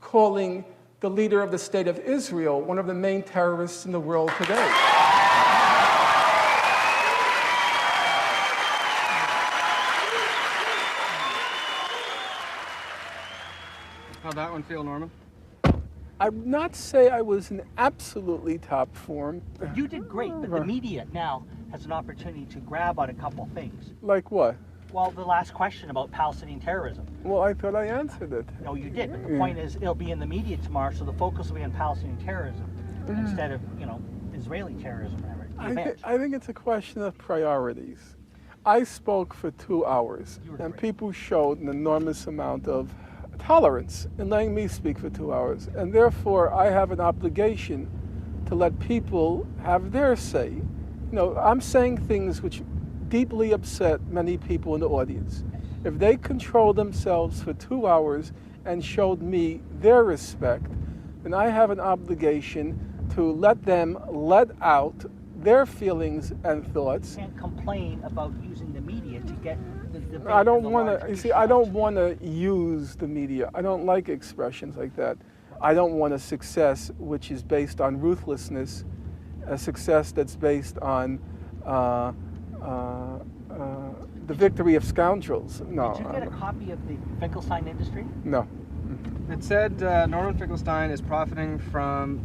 calling the leader of the State of Israel one of the main terrorists in the world today. How'd that one feel, Norman? I would not say I was in absolutely top form. You did great, but the media now has an opportunity to grab on a couple things. Like what? Well, the last question about Palestinian terrorism. Well, I thought I answered it. No, you did, but the point is it'll be in the media tomorrow, so the focus will be on Palestinian terrorism instead of, Israeli terrorism. I think it's a question of priorities. I spoke for 2 hours, and people showed an enormous amount of tolerance in letting me speak for 2 hours, and therefore I have an obligation to let people have their say. I'm saying things which deeply upset many people in the audience. If they controlled themselves for 2 hours and showed me their respect, then I have an obligation to let them let out their feelings and thoughts. You can't complain about using the media to get the debate. I don't want to, you see, I don't want to use the media. I don't like expressions like that. I don't want a success which is based on ruthlessness, a success that's based on the victory of scoundrels. No. Did you get a copy of the Finkelstein industry? No. It said Norman Finkelstein is profiting from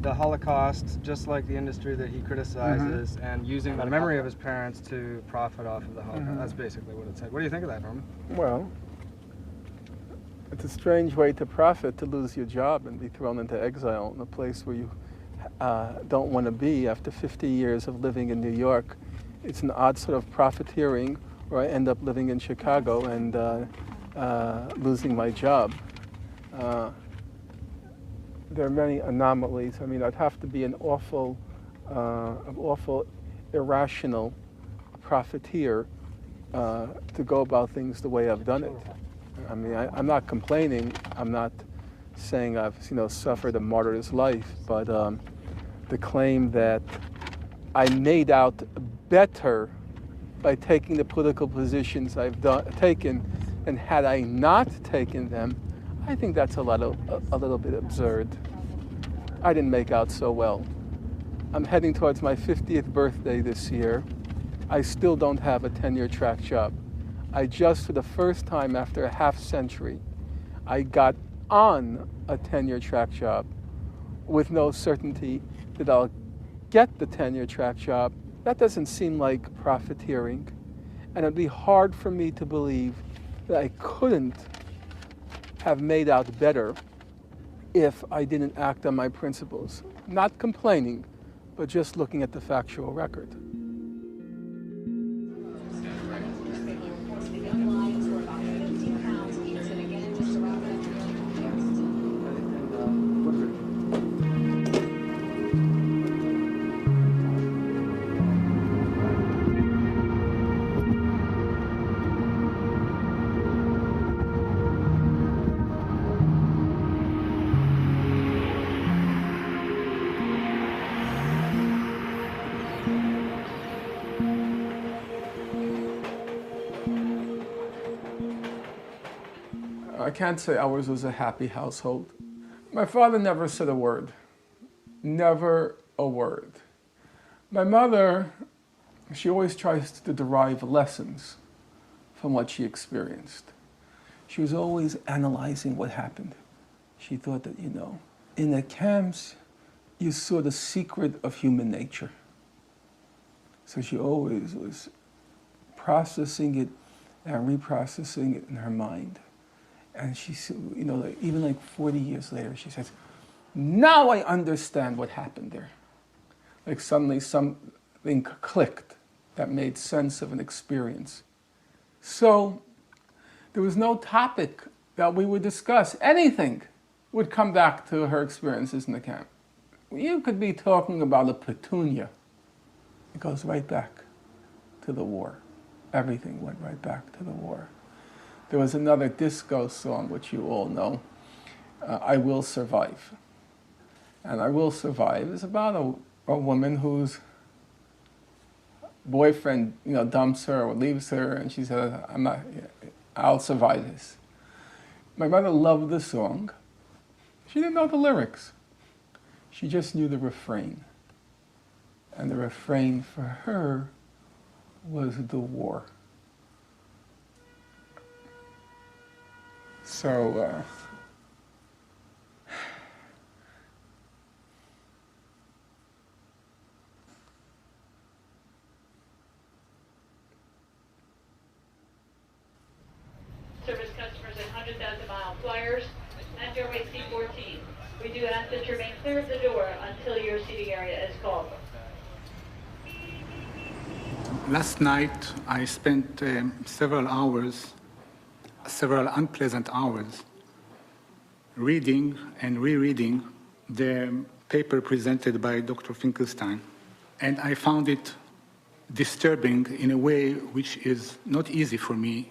the Holocaust, just like the industry that he criticizes, and using the memory of his parents to profit off of the Holocaust. That's basically what it said. What do you think of that, Norman? Well, it's a strange way to profit, to lose your job and be thrown into exile in a place where you don't want to be after 50 years of living in New York. It's an odd sort of profiteering where I end up living in Chicago and losing my job. There are many anomalies. I mean, I'd have to be an awful irrational profiteer to go about things the way I've done it. I mean, I'm not complaining. I'm not saying I've suffered a martyr's life, but the claim that I made out better by taking the political positions I've taken, and had I not taken them, I think that's a little bit absurd. I didn't make out so well. I'm heading towards my 50th birthday this year. I still don't have a tenure track job. I just, for the first time after a half century, I got on a tenure track job with no certainty that I'll get the tenure track job. That doesn't seem like profiteering. And it'd be hard for me to believe that I couldn't have made out better if I didn't act on my principles. Not complaining, but just looking at the factual record. I can't say ours was a happy household. My father never said a word. Never a word. My mother, she always tries to derive lessons from what she experienced. She was always analyzing what happened. She thought that, you know, in the camps, you saw the secret of human nature. So she always was processing it and reprocessing it in her mind. And she, you know, like, even like 40 years later, she says, now I understand what happened there. Like suddenly something clicked that made sense of an experience. So there was no topic that we would discuss. Anything would come back to her experiences in the camp. You could be talking about a petunia. It goes right back to the war. Everything went right back to the war. There was another disco song, which you all know, I Will Survive. And I Will Survive is about a woman whose boyfriend, you know, dumps her or leaves her, and she says, I'll survive this. My mother loved the song. She didn't know the lyrics. She just knew the refrain. And the refrain for her was the war. So, service customers at 100,000-mile flyers and Airway C-14. We do ask that you remain clear of the door until your seating area is called. Last night, I spent several unpleasant hours, reading and rereading the paper presented by Dr. Finkelstein. And I found it disturbing in a way which is not easy for me.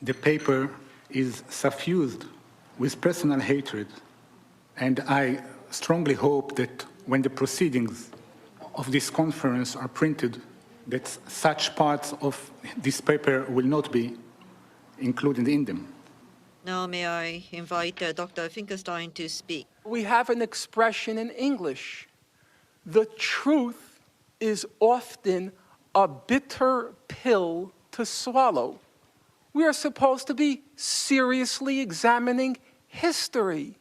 The paper is suffused with personal hatred. And I strongly hope that when the proceedings of this conference are printed, that such parts of this paper will not be included in them. Now may I invite Dr. Finkelstein to speak. We have an expression in English. The truth is often a bitter pill to swallow. We are supposed to be seriously examining history.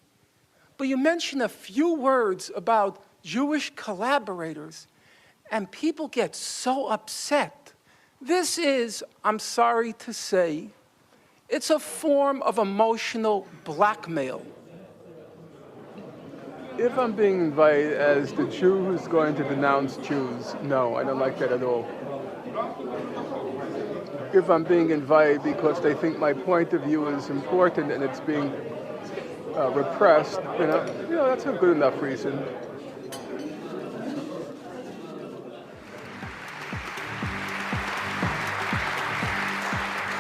But you mention a few words about Jewish collaborators, and people get so upset. This is, I'm sorry to say, it's a form of emotional blackmail. If I'm being invited as the Jew who's going to denounce Jews, no, I don't like that at all. If I'm being invited because they think my point of view is important and it's being repressed, you know, that's a good enough reason.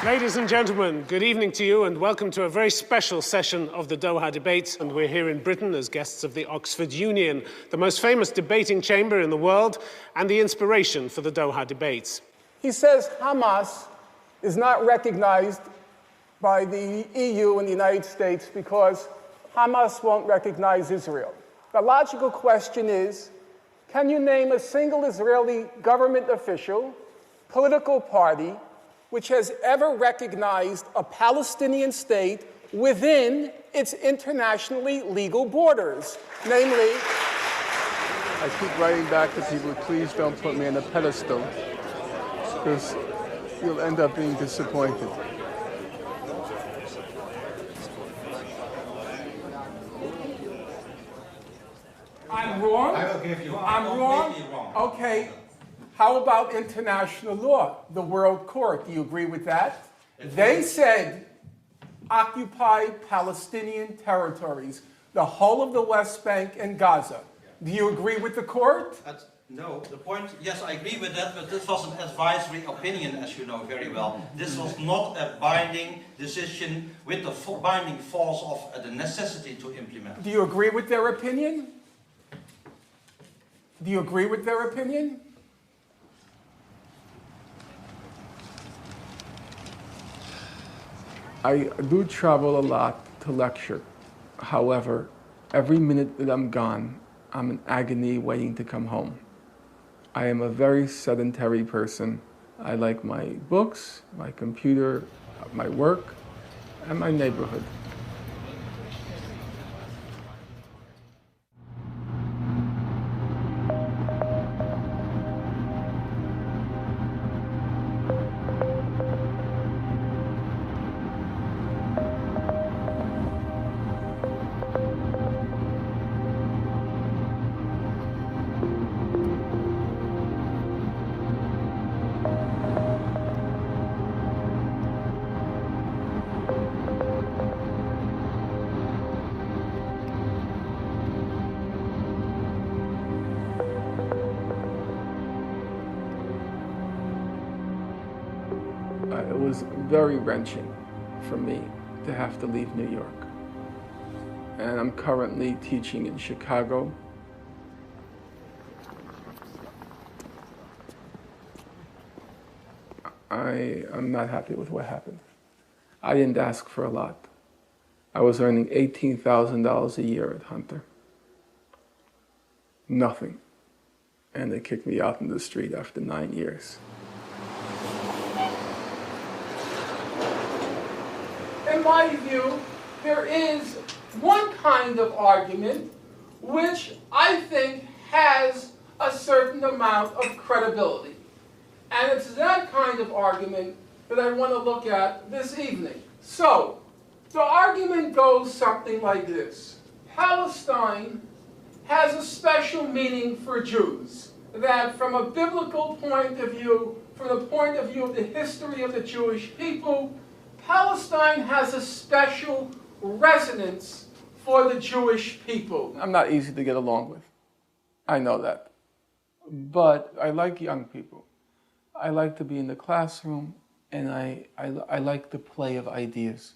Ladies and gentlemen, good evening to you and welcome to a very special session of the Doha debates. And we're here in Britain as guests of the Oxford Union, the most famous debating chamber in the world and the inspiration for the Doha debates. He says Hamas is not recognized by the EU and the United States because Hamas won't recognize Israel. The logical question is, can you name a single Israeli government official, political party, which has ever recognized a Palestinian state within its internationally legal borders? Namely, I keep writing back to people, please don't put me on a pedestal, because you'll end up being disappointed. I'm wrong? I will give you. I'm wrong? Okay. How about international law, the World Court? Do you agree with that? They said occupied Palestinian territories, the whole of the West Bank and Gaza. Do you agree with the court? No, the point, yes, I agree with that, but this was an advisory opinion, as you know very well. This was not a binding decision with the binding force of the necessity to implement. Do you agree with their opinion? Do you agree with their opinion? I do travel a lot to lecture. However, every minute that I'm gone, I'm in agony waiting to come home. I am a very sedentary person. I like my books, my computer, my work, and my neighborhood. It was very wrenching for me to have to leave New York. And I'm currently teaching in Chicago. I'm not happy with what happened. I didn't ask for a lot. I was earning $18,000 a year at Hunter. Nothing. And they kicked me out in the street after 9 years. In my view, there is one kind of argument which I think has a certain amount of credibility. And it's that kind of argument that I want to look at this evening. So, the argument goes something like this. Palestine has a special meaning for Jews, that from a biblical point of view, from the point of view of the history of the Jewish people, Palestine has a special resonance for the Jewish people. I'm not easy to get along with. I know that. But I like young people. I like to be in the classroom, and I like the play of ideas.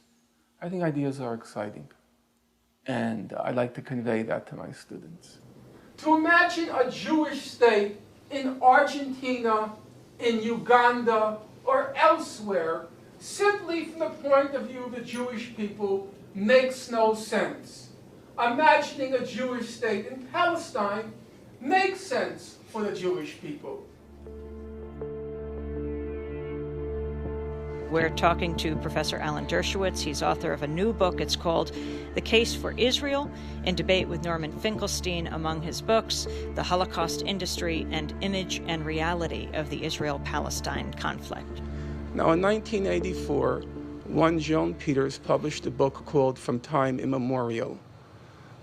I think ideas are exciting. And I like to convey that to my students. To imagine a Jewish state in Argentina, in Uganda, or elsewhere, simply from the point of view of the Jewish people, makes no sense. Imagining a Jewish state in Palestine makes sense for the Jewish people. We're talking to Professor Alan Dershowitz. He's author of a new book. It's called The Case for Israel, in debate with Norman Finkelstein. Among his books, The Holocaust Industry and Image and Reality of the Israel-Palestine Conflict. Now, in 1984, one Joan Peters published a book called From Time Immemorial.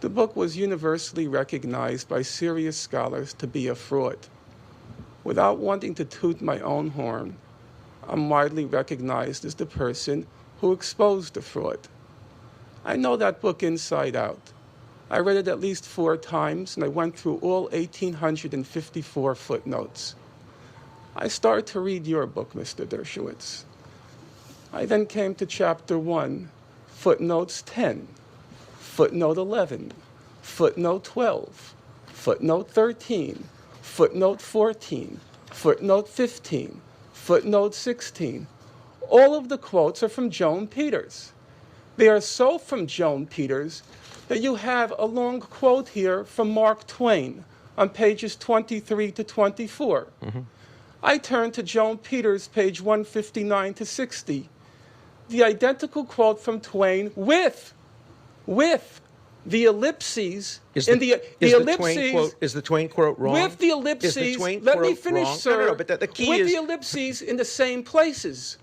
The book was universally recognized by serious scholars to be a fraud. Without wanting to toot my own horn, I'm widely recognized as the person who exposed the fraud. I know that book inside out. I read it at least 4 times, and I went through all 1,854 footnotes. I started to read your book, Mr. Dershowitz. I then came to chapter 1, footnotes 10, footnote 11, footnote 12, footnote 13, footnote 14, footnote 15, footnote 16. All of the quotes are from Joan Peters. They are so from Joan Peters that you have a long quote here from Mark Twain on pages 23 to 24. Mm-hmm. I turn to Joan Peters, page 159 to 60. The identical quote from Twain with the ellipses. Is the Twain quote wrong? With the ellipses. Is the Twain let quote me finish, wrong? sir. No, but the key with is... the ellipses in the same places.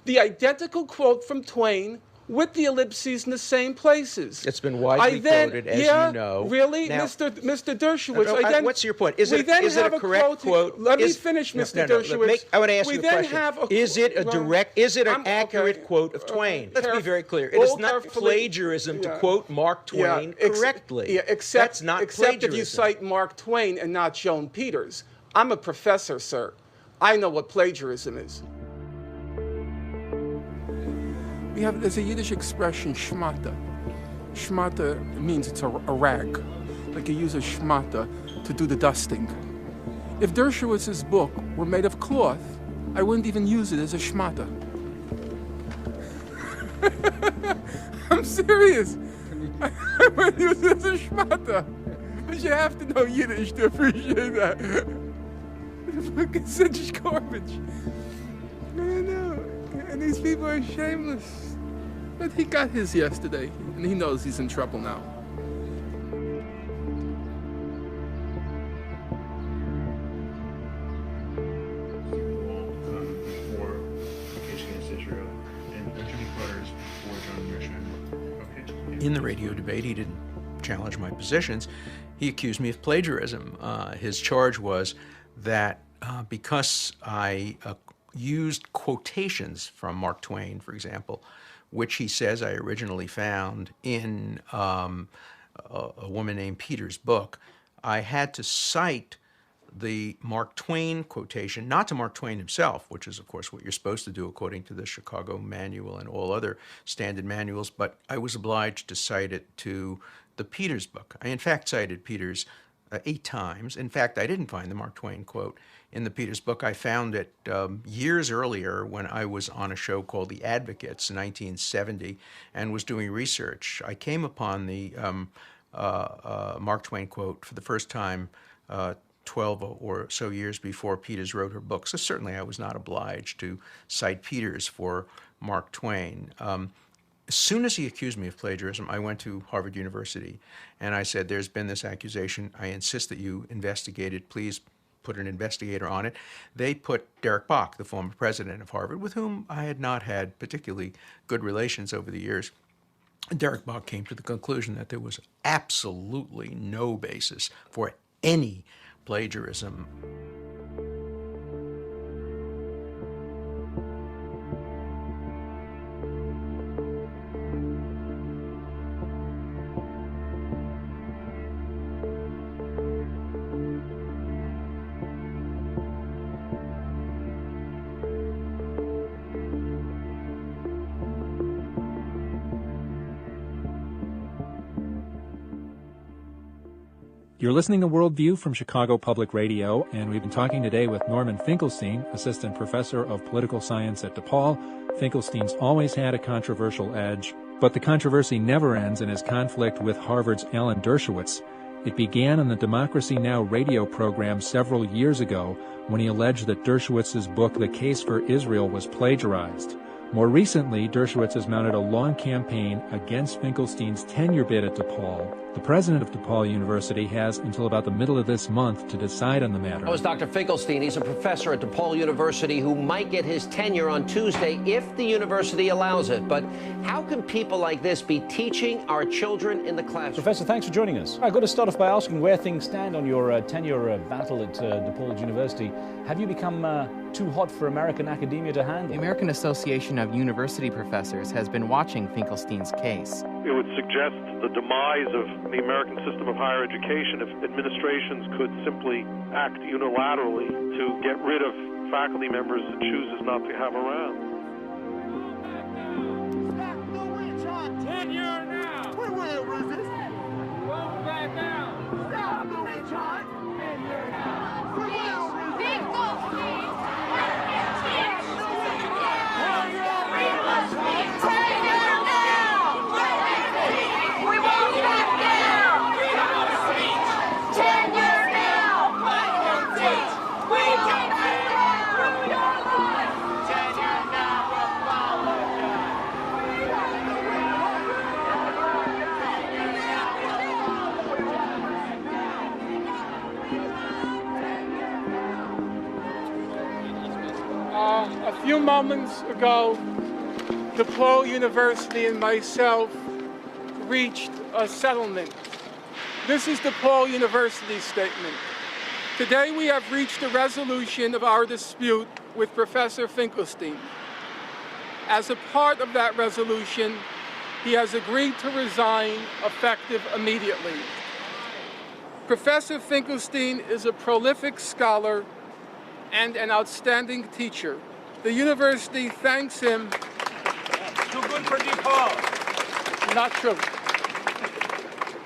The identical quote from Twain with the ellipses in the same places. It's been widely quoted, as you know. Really? Now, Mr. Dershowitz. What's your point? Is it a correct quote? Let me finish, Mr. Dershowitz. I want to ask you a question. Is it an accurate quote of Twain? Let's be very clear. It is not plagiarism to quote Mark Twain correctly. That's not plagiarism. Except if you cite Mark Twain and not Joan Peters. I'm a professor, sir. I know what plagiarism is. There's a Yiddish expression, shmata. Shmata means it's a rag. Like you use a shmata to do the dusting. If Dershowitz's book were made of cloth, I wouldn't even use it as a shmata. I'm serious. When you say a schmatter. But you have to know Yiddish to appreciate that. Fucking such garbage. I know. And these people are shameless. But he got his yesterday, and he knows he's in trouble now. In the radio debate, he didn't challenge my positions. He accused me of plagiarism. His charge was that because I used quotations from Mark Twain, for example, which he says I originally found in a woman named Peter's book, I had to cite the Mark Twain quotation, not to Mark Twain himself, which is, of course, what you're supposed to do according to the Chicago Manual and all other standard manuals, but I was obliged to cite it to the Peters book. I, in fact, cited Peters 8 times. In fact, I didn't find the Mark Twain quote in the Peters book. I found it years earlier when I was on a show called The Advocates in 1970 and was doing research. I came upon the Mark Twain quote for the first time 12 or so years before Peters wrote her book. So certainly I was not obliged to cite Peters for Mark Twain. As soon as he accused me of plagiarism, I went to Harvard University and I said, there's been this accusation. I insist that you investigate it. Please put an investigator on it. They put Derek Bok, the former president of Harvard, with whom I had not had particularly good relations over the years. Derek Bok came to the conclusion that there was absolutely no basis for any plagiarism. You're listening to Worldview from Chicago Public Radio, and we've been talking today with Norman Finkelstein, Assistant Professor of Political Science at DePaul. Finkelstein's always had a controversial edge, but the controversy never ends in his conflict with Harvard's Alan Dershowitz. It began on the Democracy Now! Radio program several years ago when he alleged that Dershowitz's book, The Case for Israel, was plagiarized. More recently, Dershowitz has mounted a long campaign against Finkelstein's tenure bid at DePaul. The president of DePaul University has until about the middle of this month to decide on the matter. That was Dr. Finkelstein. He's a professor at DePaul University who might get his tenure on Tuesday if the university allows it. But how can people like this be teaching our children in the classroom? Professor, thanks for joining us. I've got to start off by asking where things stand on your tenure battle at DePaul University. Have you become too hot for American academia to handle? The American Association of University Professors has been watching Finkelstein's case. It would suggest the demise of the American system of higher education if administrations could simply act unilaterally to get rid of faculty members it chooses not to have around. Stop the witch hunt! Tenure now! We will resist! Won't back down! Stop the witch hunt! Tenure now! We will resist! A few moments ago, DePaul University and myself reached a settlement. This is DePaul University's statement. Today we have reached a resolution of our dispute with Professor Finkelstein. As a part of that resolution, he has agreed to resign effective immediately. Professor Finkelstein is a prolific scholar and an outstanding teacher. The university thanks him. Too good for DePaul. Not true.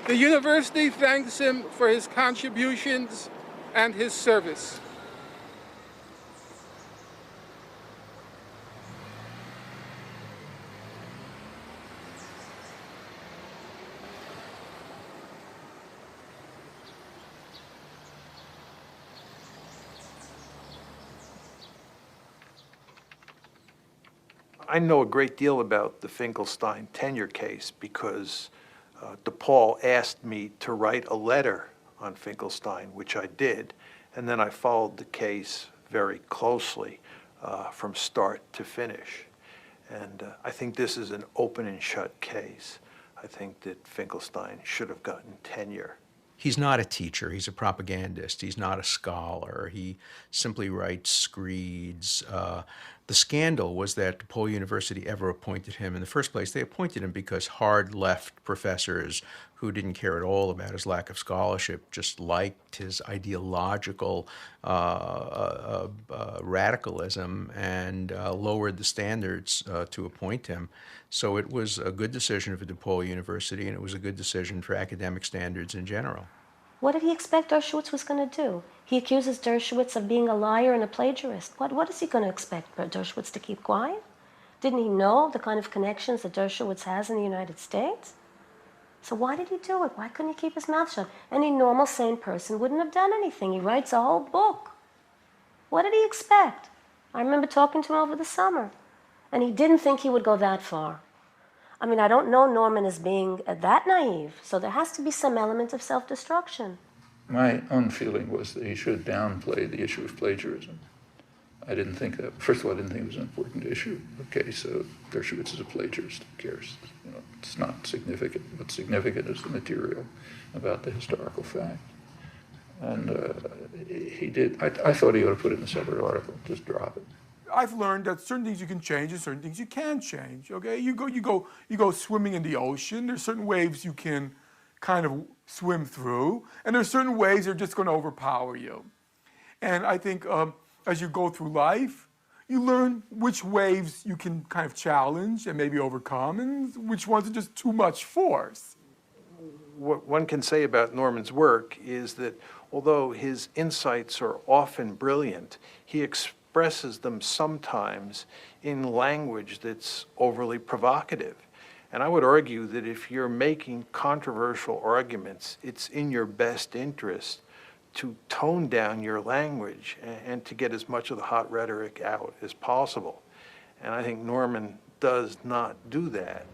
The university thanks him for his contributions and his service. I know a great deal about the Finkelstein tenure case because DePaul asked me to write a letter on Finkelstein, which I did, and then I followed the case very closely from start to finish. And I think this is an open and shut case. I think that Finkelstein should have gotten tenure. He's not a teacher. He's a propagandist. He's not a scholar. He simply writes screeds. The scandal was that DePaul University ever appointed him. In the first place, they appointed him because hard left professors who didn't care at all about his lack of scholarship just liked his ideological radicalism and lowered the standards to appoint him. So it was a good decision for DePaul University, and it was a good decision for academic standards in general. What did he expect Dershowitz was going to do? He accuses Dershowitz of being a liar and a plagiarist. What is he going to expect Dershowitz to keep quiet? Didn't he know the kind of connections that Dershowitz has in the United States? So why did he do it? Why couldn't he keep his mouth shut? Any normal, sane person wouldn't have done anything. He writes a whole book. What did he expect? I remember talking to him over the summer, and he didn't think he would go that far. I mean, I don't know Norman as being that naive, so there has to be some element of self-destruction. My own feeling was that he should downplay the issue of plagiarism. I didn't think that, first of all, I didn't think it was an important issue. Okay, so Dershowitz is a plagiarist, who cares? You know, it's not significant. What's significant is the material about the historical fact. And he did, I thought he ought to put it in a separate article, just drop it. I've learned that certain things you can change and certain things you can't change. Okay, you go swimming in the ocean. There's certain waves you can kind of swim through, and there's certain waves that are just going to overpower you. And I think as you go through life, you learn which waves you can kind of challenge and maybe overcome, and which ones are just too much force. What one can say about Norman's work is that although his insights are often brilliant, he expresses them sometimes in language that's overly provocative. And I would argue that if you're making controversial arguments, it's in your best interest to tone down your language and to get as much of the hot rhetoric out as possible. And I think Norman does not do that.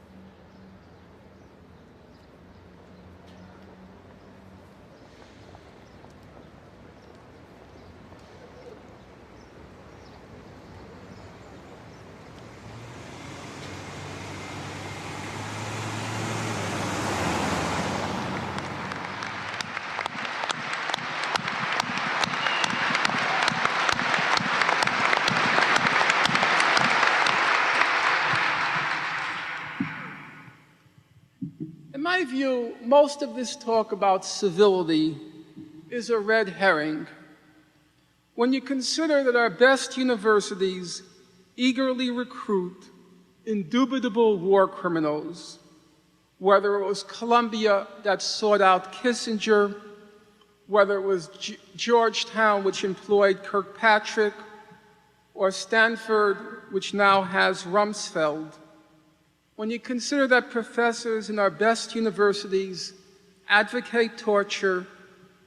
In my view, most of this talk about civility is a red herring. When you consider that our best universities eagerly recruit indubitable war criminals, whether it was Columbia that sought out Kissinger, whether it was Georgetown, which employed Kirkpatrick, or Stanford, which now has Rumsfeld, when you consider that professors in our best universities advocate torture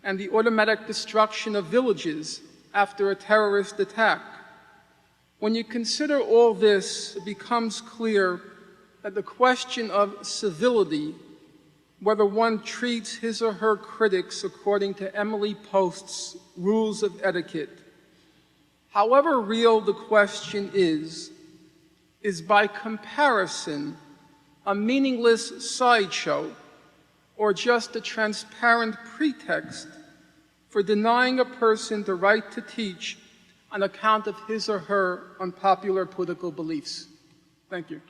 and the automatic destruction of villages after a terrorist attack, when you consider all this, it becomes clear that the question of civility, whether one treats his or her critics according to Emily Post's rules of etiquette, however real the question is by comparison a meaningless sideshow or just a transparent pretext for denying a person the right to teach on account of his or her unpopular political beliefs. Thank you.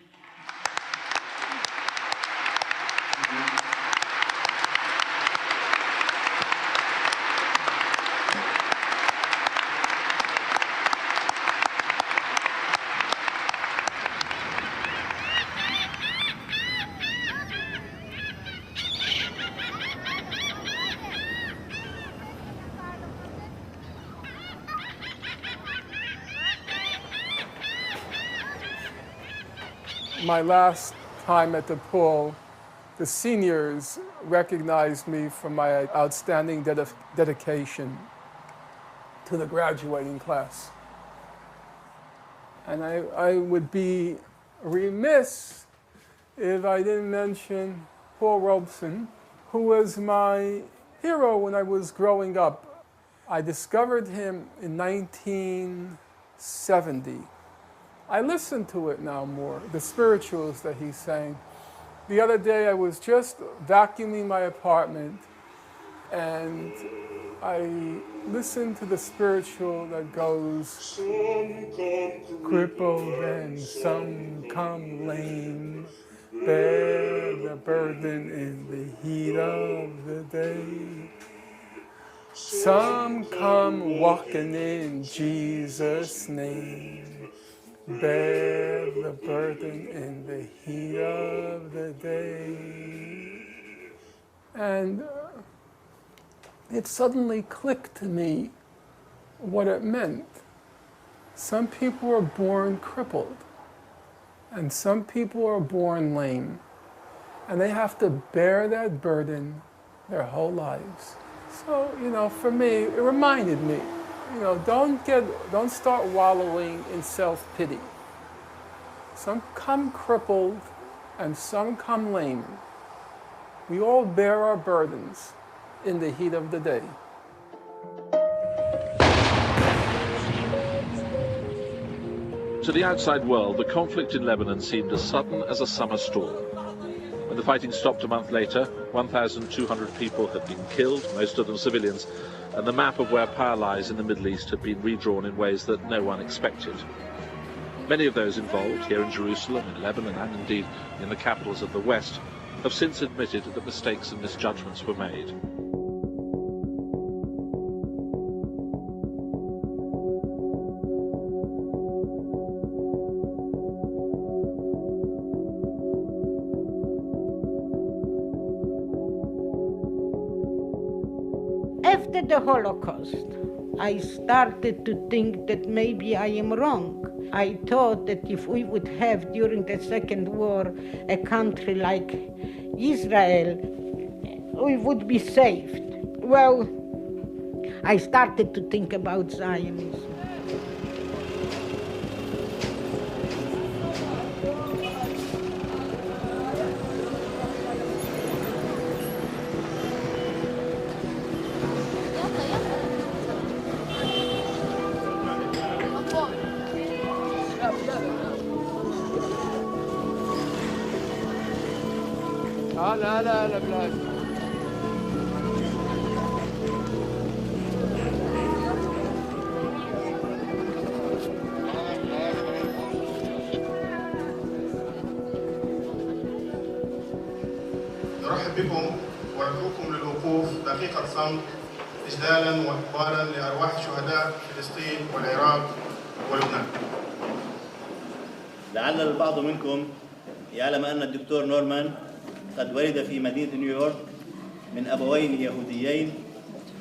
My last time at DePaul, the seniors recognized me for my outstanding dedication to the graduating class. And I would be remiss if I didn't mention Paul Robeson, who was my hero when I was growing up. I discovered him in 1970. I listen to it now more, the spirituals that he sang. The other day I was just vacuuming my apartment and I listened to the spiritual that goes, some come crippled and some come lame, bear the burden in the heat of the day. Some come walking in Jesus' name, bear the burden in the heat of the day. And it suddenly clicked to me what it meant. Some people are born crippled, and some people are born lame, and they have to bear that burden their whole lives. So, for me, it reminded me, don't start wallowing in self-pity. Some come crippled and some come lame. We all bear our burdens in the heat of the day. To the outside world, the conflict in Lebanon seemed as sudden as a summer storm. When the fighting stopped a month later, 1,200 people had been killed, most of them civilians, and the map of where power lies in the Middle East had been redrawn in ways that no one expected. Many of those involved, here in Jerusalem, in Lebanon, and indeed in the capitals of the West, have since admitted that mistakes and misjudgments were made. After the Holocaust, I started to think that maybe I am wrong. I thought that if we would have, during the Second War, a country like Israel, we would be saved. Well, I started to think about Zionism. لا بلاش. نرحب بكم وندعوكم للوقوف دقيقة صمت إجلالا وإقبالا لأرواح شهداء فلسطين والعراق ولبنان. لعل البعض منكم يعلم أن الدكتور نورمان قد ولد في مدينة نيويورك من أبوين يهوديين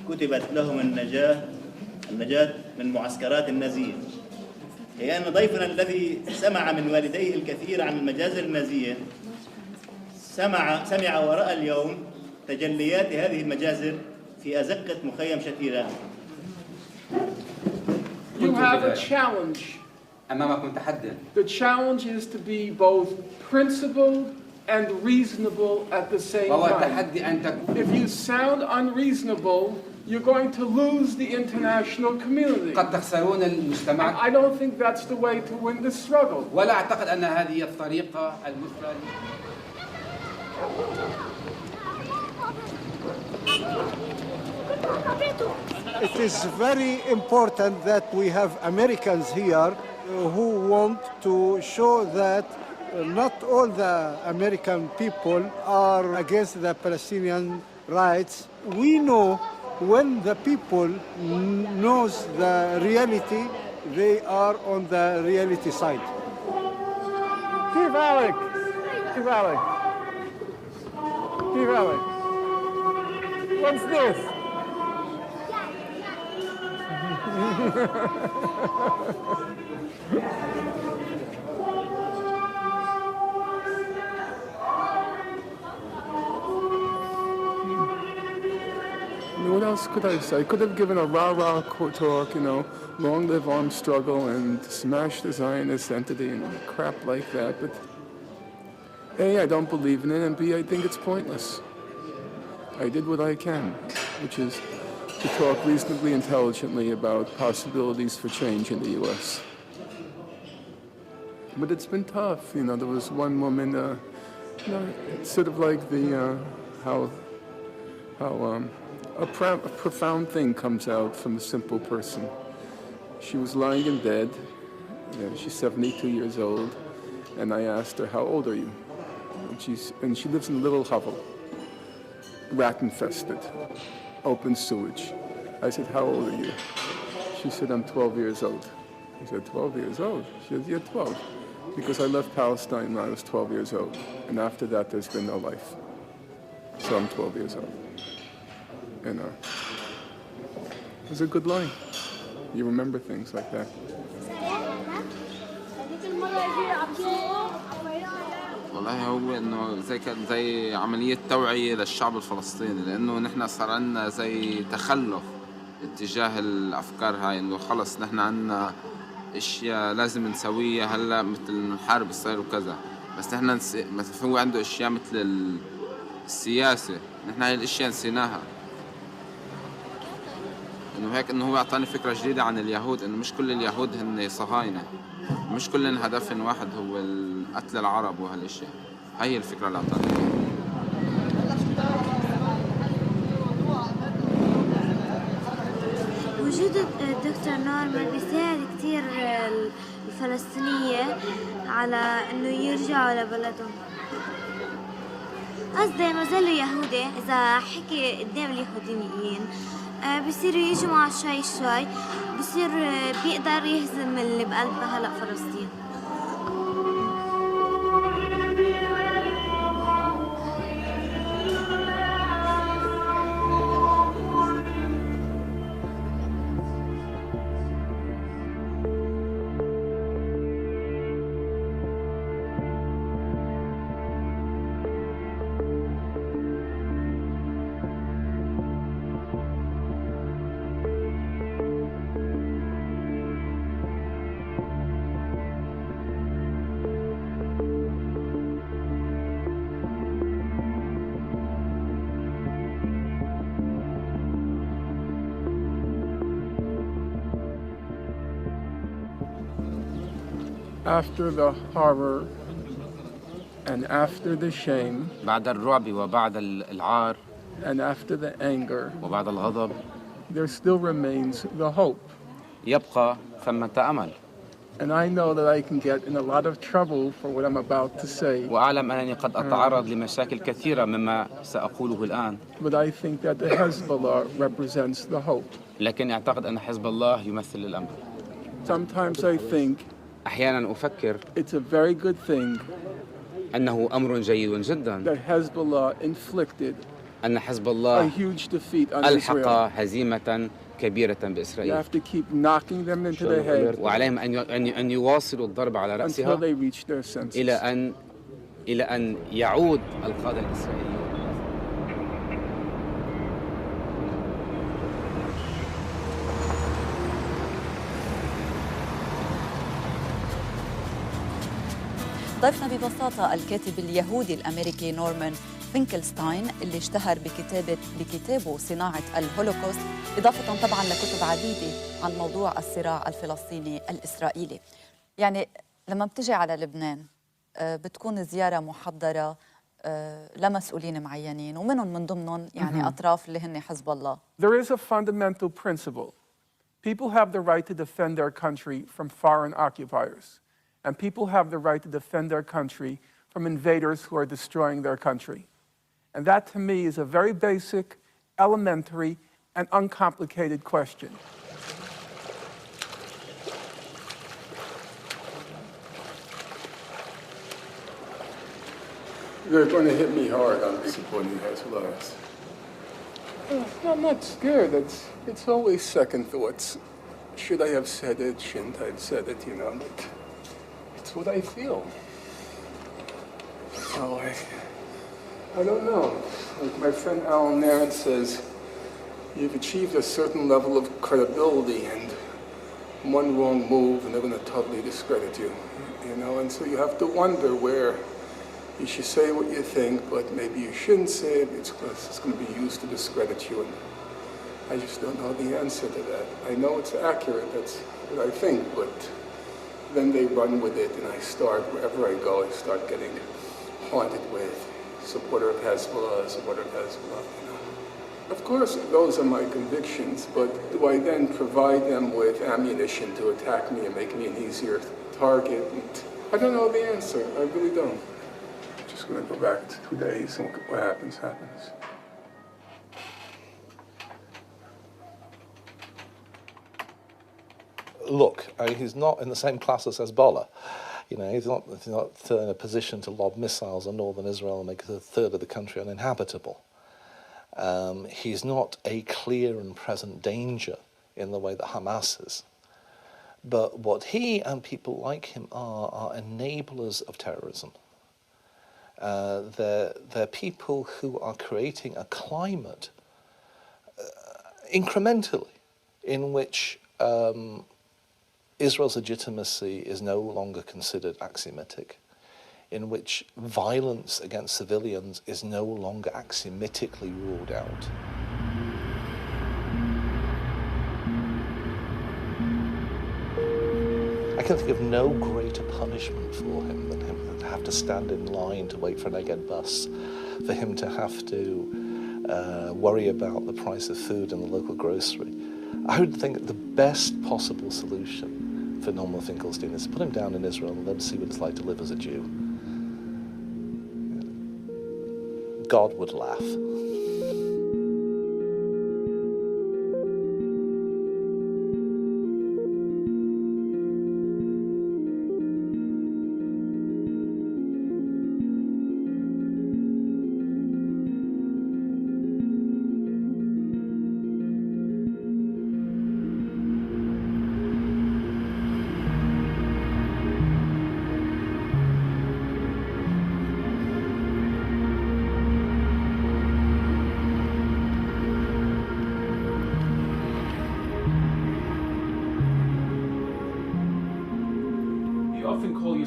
كتبت لهم النجاة من معسكرات النازية. هي أن ضيفنا الذي سمع من والديه الكثير عن المجازر النازية سمع ورأى اليوم تجليات هذه المجازر في أزقة مخيم شتيران. You have a challenge. أمامكم تحدي. The challenge is to be both principled and reasonable at the same time. If you sound unreasonable, you're going to lose the international community. قد تخسرون المجتمع. I don't think that's the way to win the struggle. ولا أعتقد أن هذه الطريقة المثلى. It is very important that we have Americans here who want to show that not all the American people are against the Palestinian rights. We know when the people knows the reality, they are on the reality side. Give Alec. Give Alec. Give Alec. What's this? نورا else could I say? I could have given a rah-rah talk, long live armed struggle and smash the Zionist entity and crap like that, but A, I don't believe in it, and B, I think it's pointless. I did what I can, which is to talk reasonably intelligently about possibilities for change in the U.S. But it's been tough. There was one woman, it's sort of like how a profound thing comes out from a simple person. She was lying in bed. She's 72 years old, and I asked her, "How old are you?" And she lives in a little hovel, rat-infested, open sewage. I said, "How old are you?" She said, "I'm 12 years old." I said, 12 years old? She said, "Yeah, 12. Because I left Palestine when I was 12 years old. And after that, there's been no life. So I'm 12 years old." It was a good line. You remember things like that. والله هو انه كان زي عمليه توعيه للشعب الفلسطيني لانه نحن صار عندنا زي تخلف اتجاه الافكار هاي انه خلص نحن عندنا اشياء لازم نسويها هلا مثل نحارب اسرائيل وكذا بس نحن مثلا هو عنده اشياء مثل السياسه نحن هاي الاشياء نسيناها انه هيك انه هو اعطاني فكره جديده عن اليهود انه مش كل اليهود هن صهاينه مش كل هدفهم واحد هو قتل العرب وهالاشياء هي الفكره اللي اعطاني وجود الدكتور نورمان بيساعد كتير الفلسطينية على انه يرجعوا لبلدهم قصدي ما زالوا يهودي اذا حكي قدام اليهوديين بصيروا يجوا معه شوي شوي بصير بيقدر يهزم اللي بقلبها هلا فلسطين After the horror and after the shame بعد الرعب وبعد العار and after the anger وبعد الغضب there still remains the hope. يبقى ثمة أمل. And I know that I can get in a lot of trouble for what I'm about to say. وأعلم أنني قد أتعرض لمشاكل كثيرة مما سأقوله الآن. But I think that the Hezbollah represents the hope. لكن أعتقد أن حزب الله يمثل الأمل. Sometimes I think أحيانا أفكر it's a very good thing أنه أمر جيد جدا that Hezbollah inflicted أن حزب الله a huge defeat on ألحق Israel. هزيمة كبيرة You بإسرائيل. have to keep knocking them into the head وعليهم أن يواصلوا الضرب على until رأسها they reach their senses. إلى أن يعود القادة الإسرائيليون. ضيفنا ببساطة الكاتب اليهودي الأمريكي نورمان فينكلستاين اللي اشتهر بكتابه صناعة الهولوكوست إضافة طبعاً لكتب عديدة عن موضوع الصراع الفلسطيني الإسرائيلي. يعني لما بتجي على لبنان بتكون زيارة محضرة لمسؤولين معينين ومنهم من ضمنهم يعني أطراف اللي هن حزب الله. There is a fundamental principle. People have the right to defend their country from foreign occupiers. And people have the right to defend their country from invaders who are destroying their country. And that, to me, is a very basic, elementary, and uncomplicated question. They're going to hit me hard on supporting Hezbollah. I'm not scared. It's always second thoughts. Should I have said it? Shouldn't I have said it? But it's what I feel. So I don't know. Like my friend Alan Narrett says, you've achieved a certain level of credibility, and one wrong move and they're going to totally discredit you, you know, and so you have to wonder where you should say what you think, but maybe you shouldn't say it. It's going to be used to discredit you, and I just don't know the answer to that. I know it's accurate, that's what I think, but then they run with it, and wherever I go, I start getting haunted with supporter of Hezbollah, supporter of Hezbollah, you know. Of course, those are my convictions, but do I then provide them with ammunition to attack me and make me an easier target? And I don't know the answer, I really don't. I'm just going to go back to 2 days, and what happens, happens. Look, he's not in the same class as Hezbollah. You know, he's not in a position to lob missiles on northern Israel and make a third of the country uninhabitable. He's not a clear and present danger in the way that Hamas is. But what he and people like him are enablers of terrorism. They're people who are creating a climate incrementally in which Israel's legitimacy is no longer considered axiomatic, in which violence against civilians is no longer axiomatically ruled out. I can think of no greater punishment for him than him to have to stand in line to wait for an Egged bus, for him to have to worry about the price of food in the local grocery. I would think the best possible solution for Norman Finkelstein is to put him down in Israel and let him see what it's like to live as a Jew. God would laugh.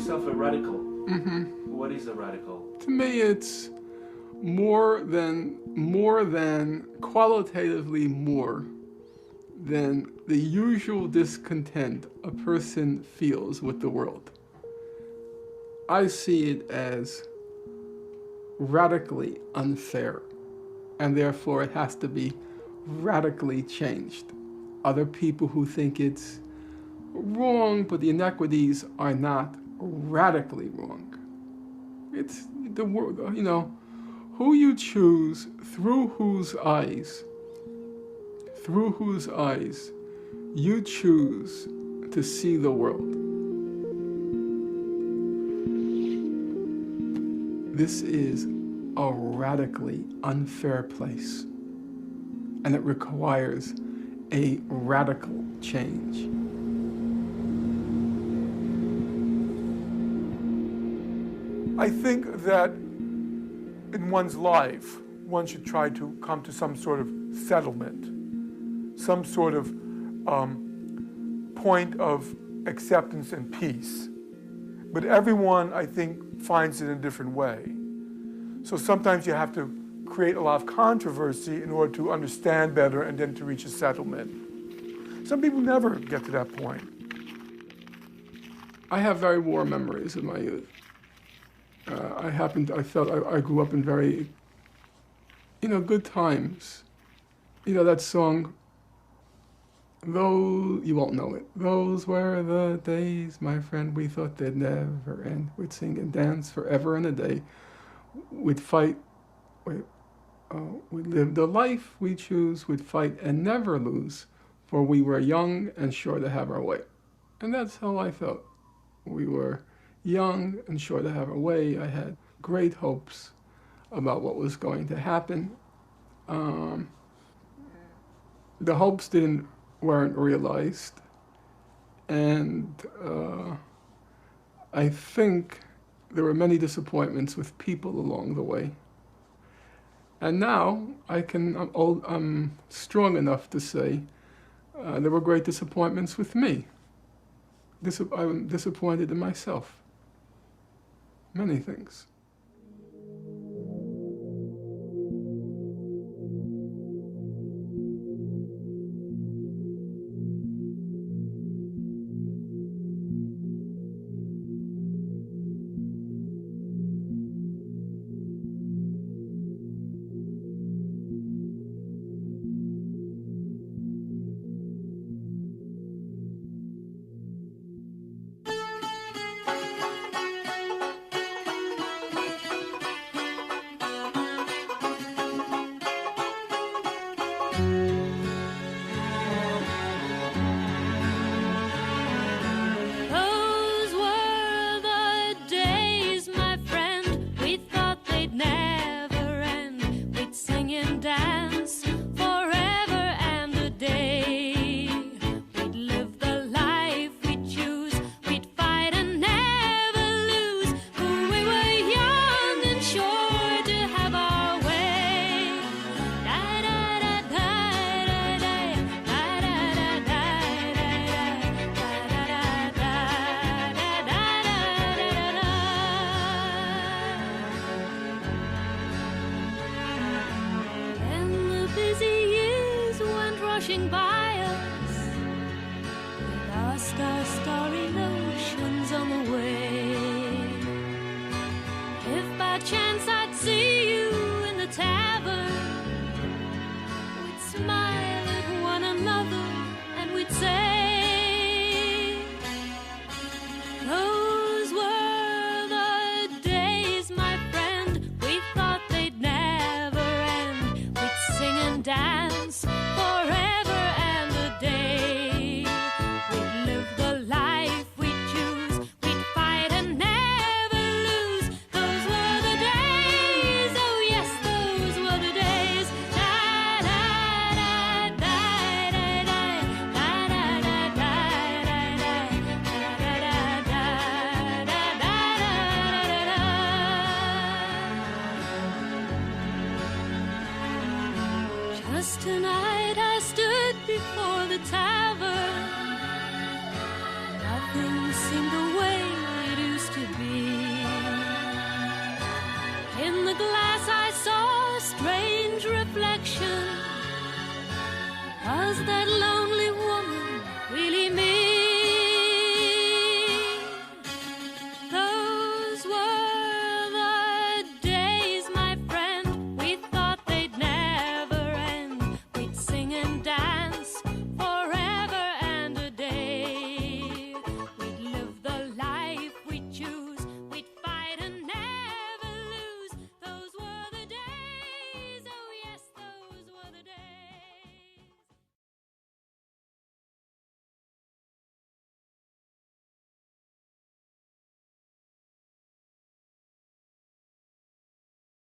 A radical. Mm-hmm. What is a radical? To me, it's more than qualitatively more than the usual discontent a person feels with the world. I see it as radically unfair, and therefore it has to be radically changed. Other people who think it's wrong, but the inequities are not radically wrong. It's the world, you know, who you choose, through whose eyes you choose to see the world. This is a radically unfair place, and it requires a radical change. I think that in one's life, one should try to come to some sort of settlement, some sort of point of acceptance and peace. But everyone, I think, finds it in a different way. So sometimes you have to create a lot of controversy in order to understand better and then to reach a settlement. Some people never get to that point. I have very warm memories of my youth. I grew up in very, good times. That song, though you won't know it. Those were the days, my friend, we thought they'd never end. We'd sing and dance forever and a day. We'd fight, we'd live the life we choose. We'd fight and never lose, for we were young and sure to have our way. And that's how I felt. We were young and sure to have our way. I had great hopes about what was going to happen. The hopes weren't realized, and I think there were many disappointments with people along the way. And now I'm strong enough to say there were great disappointments with me. I'm disappointed in myself. Many things. Just tonight I stood before the tavern. Nothing seemed the way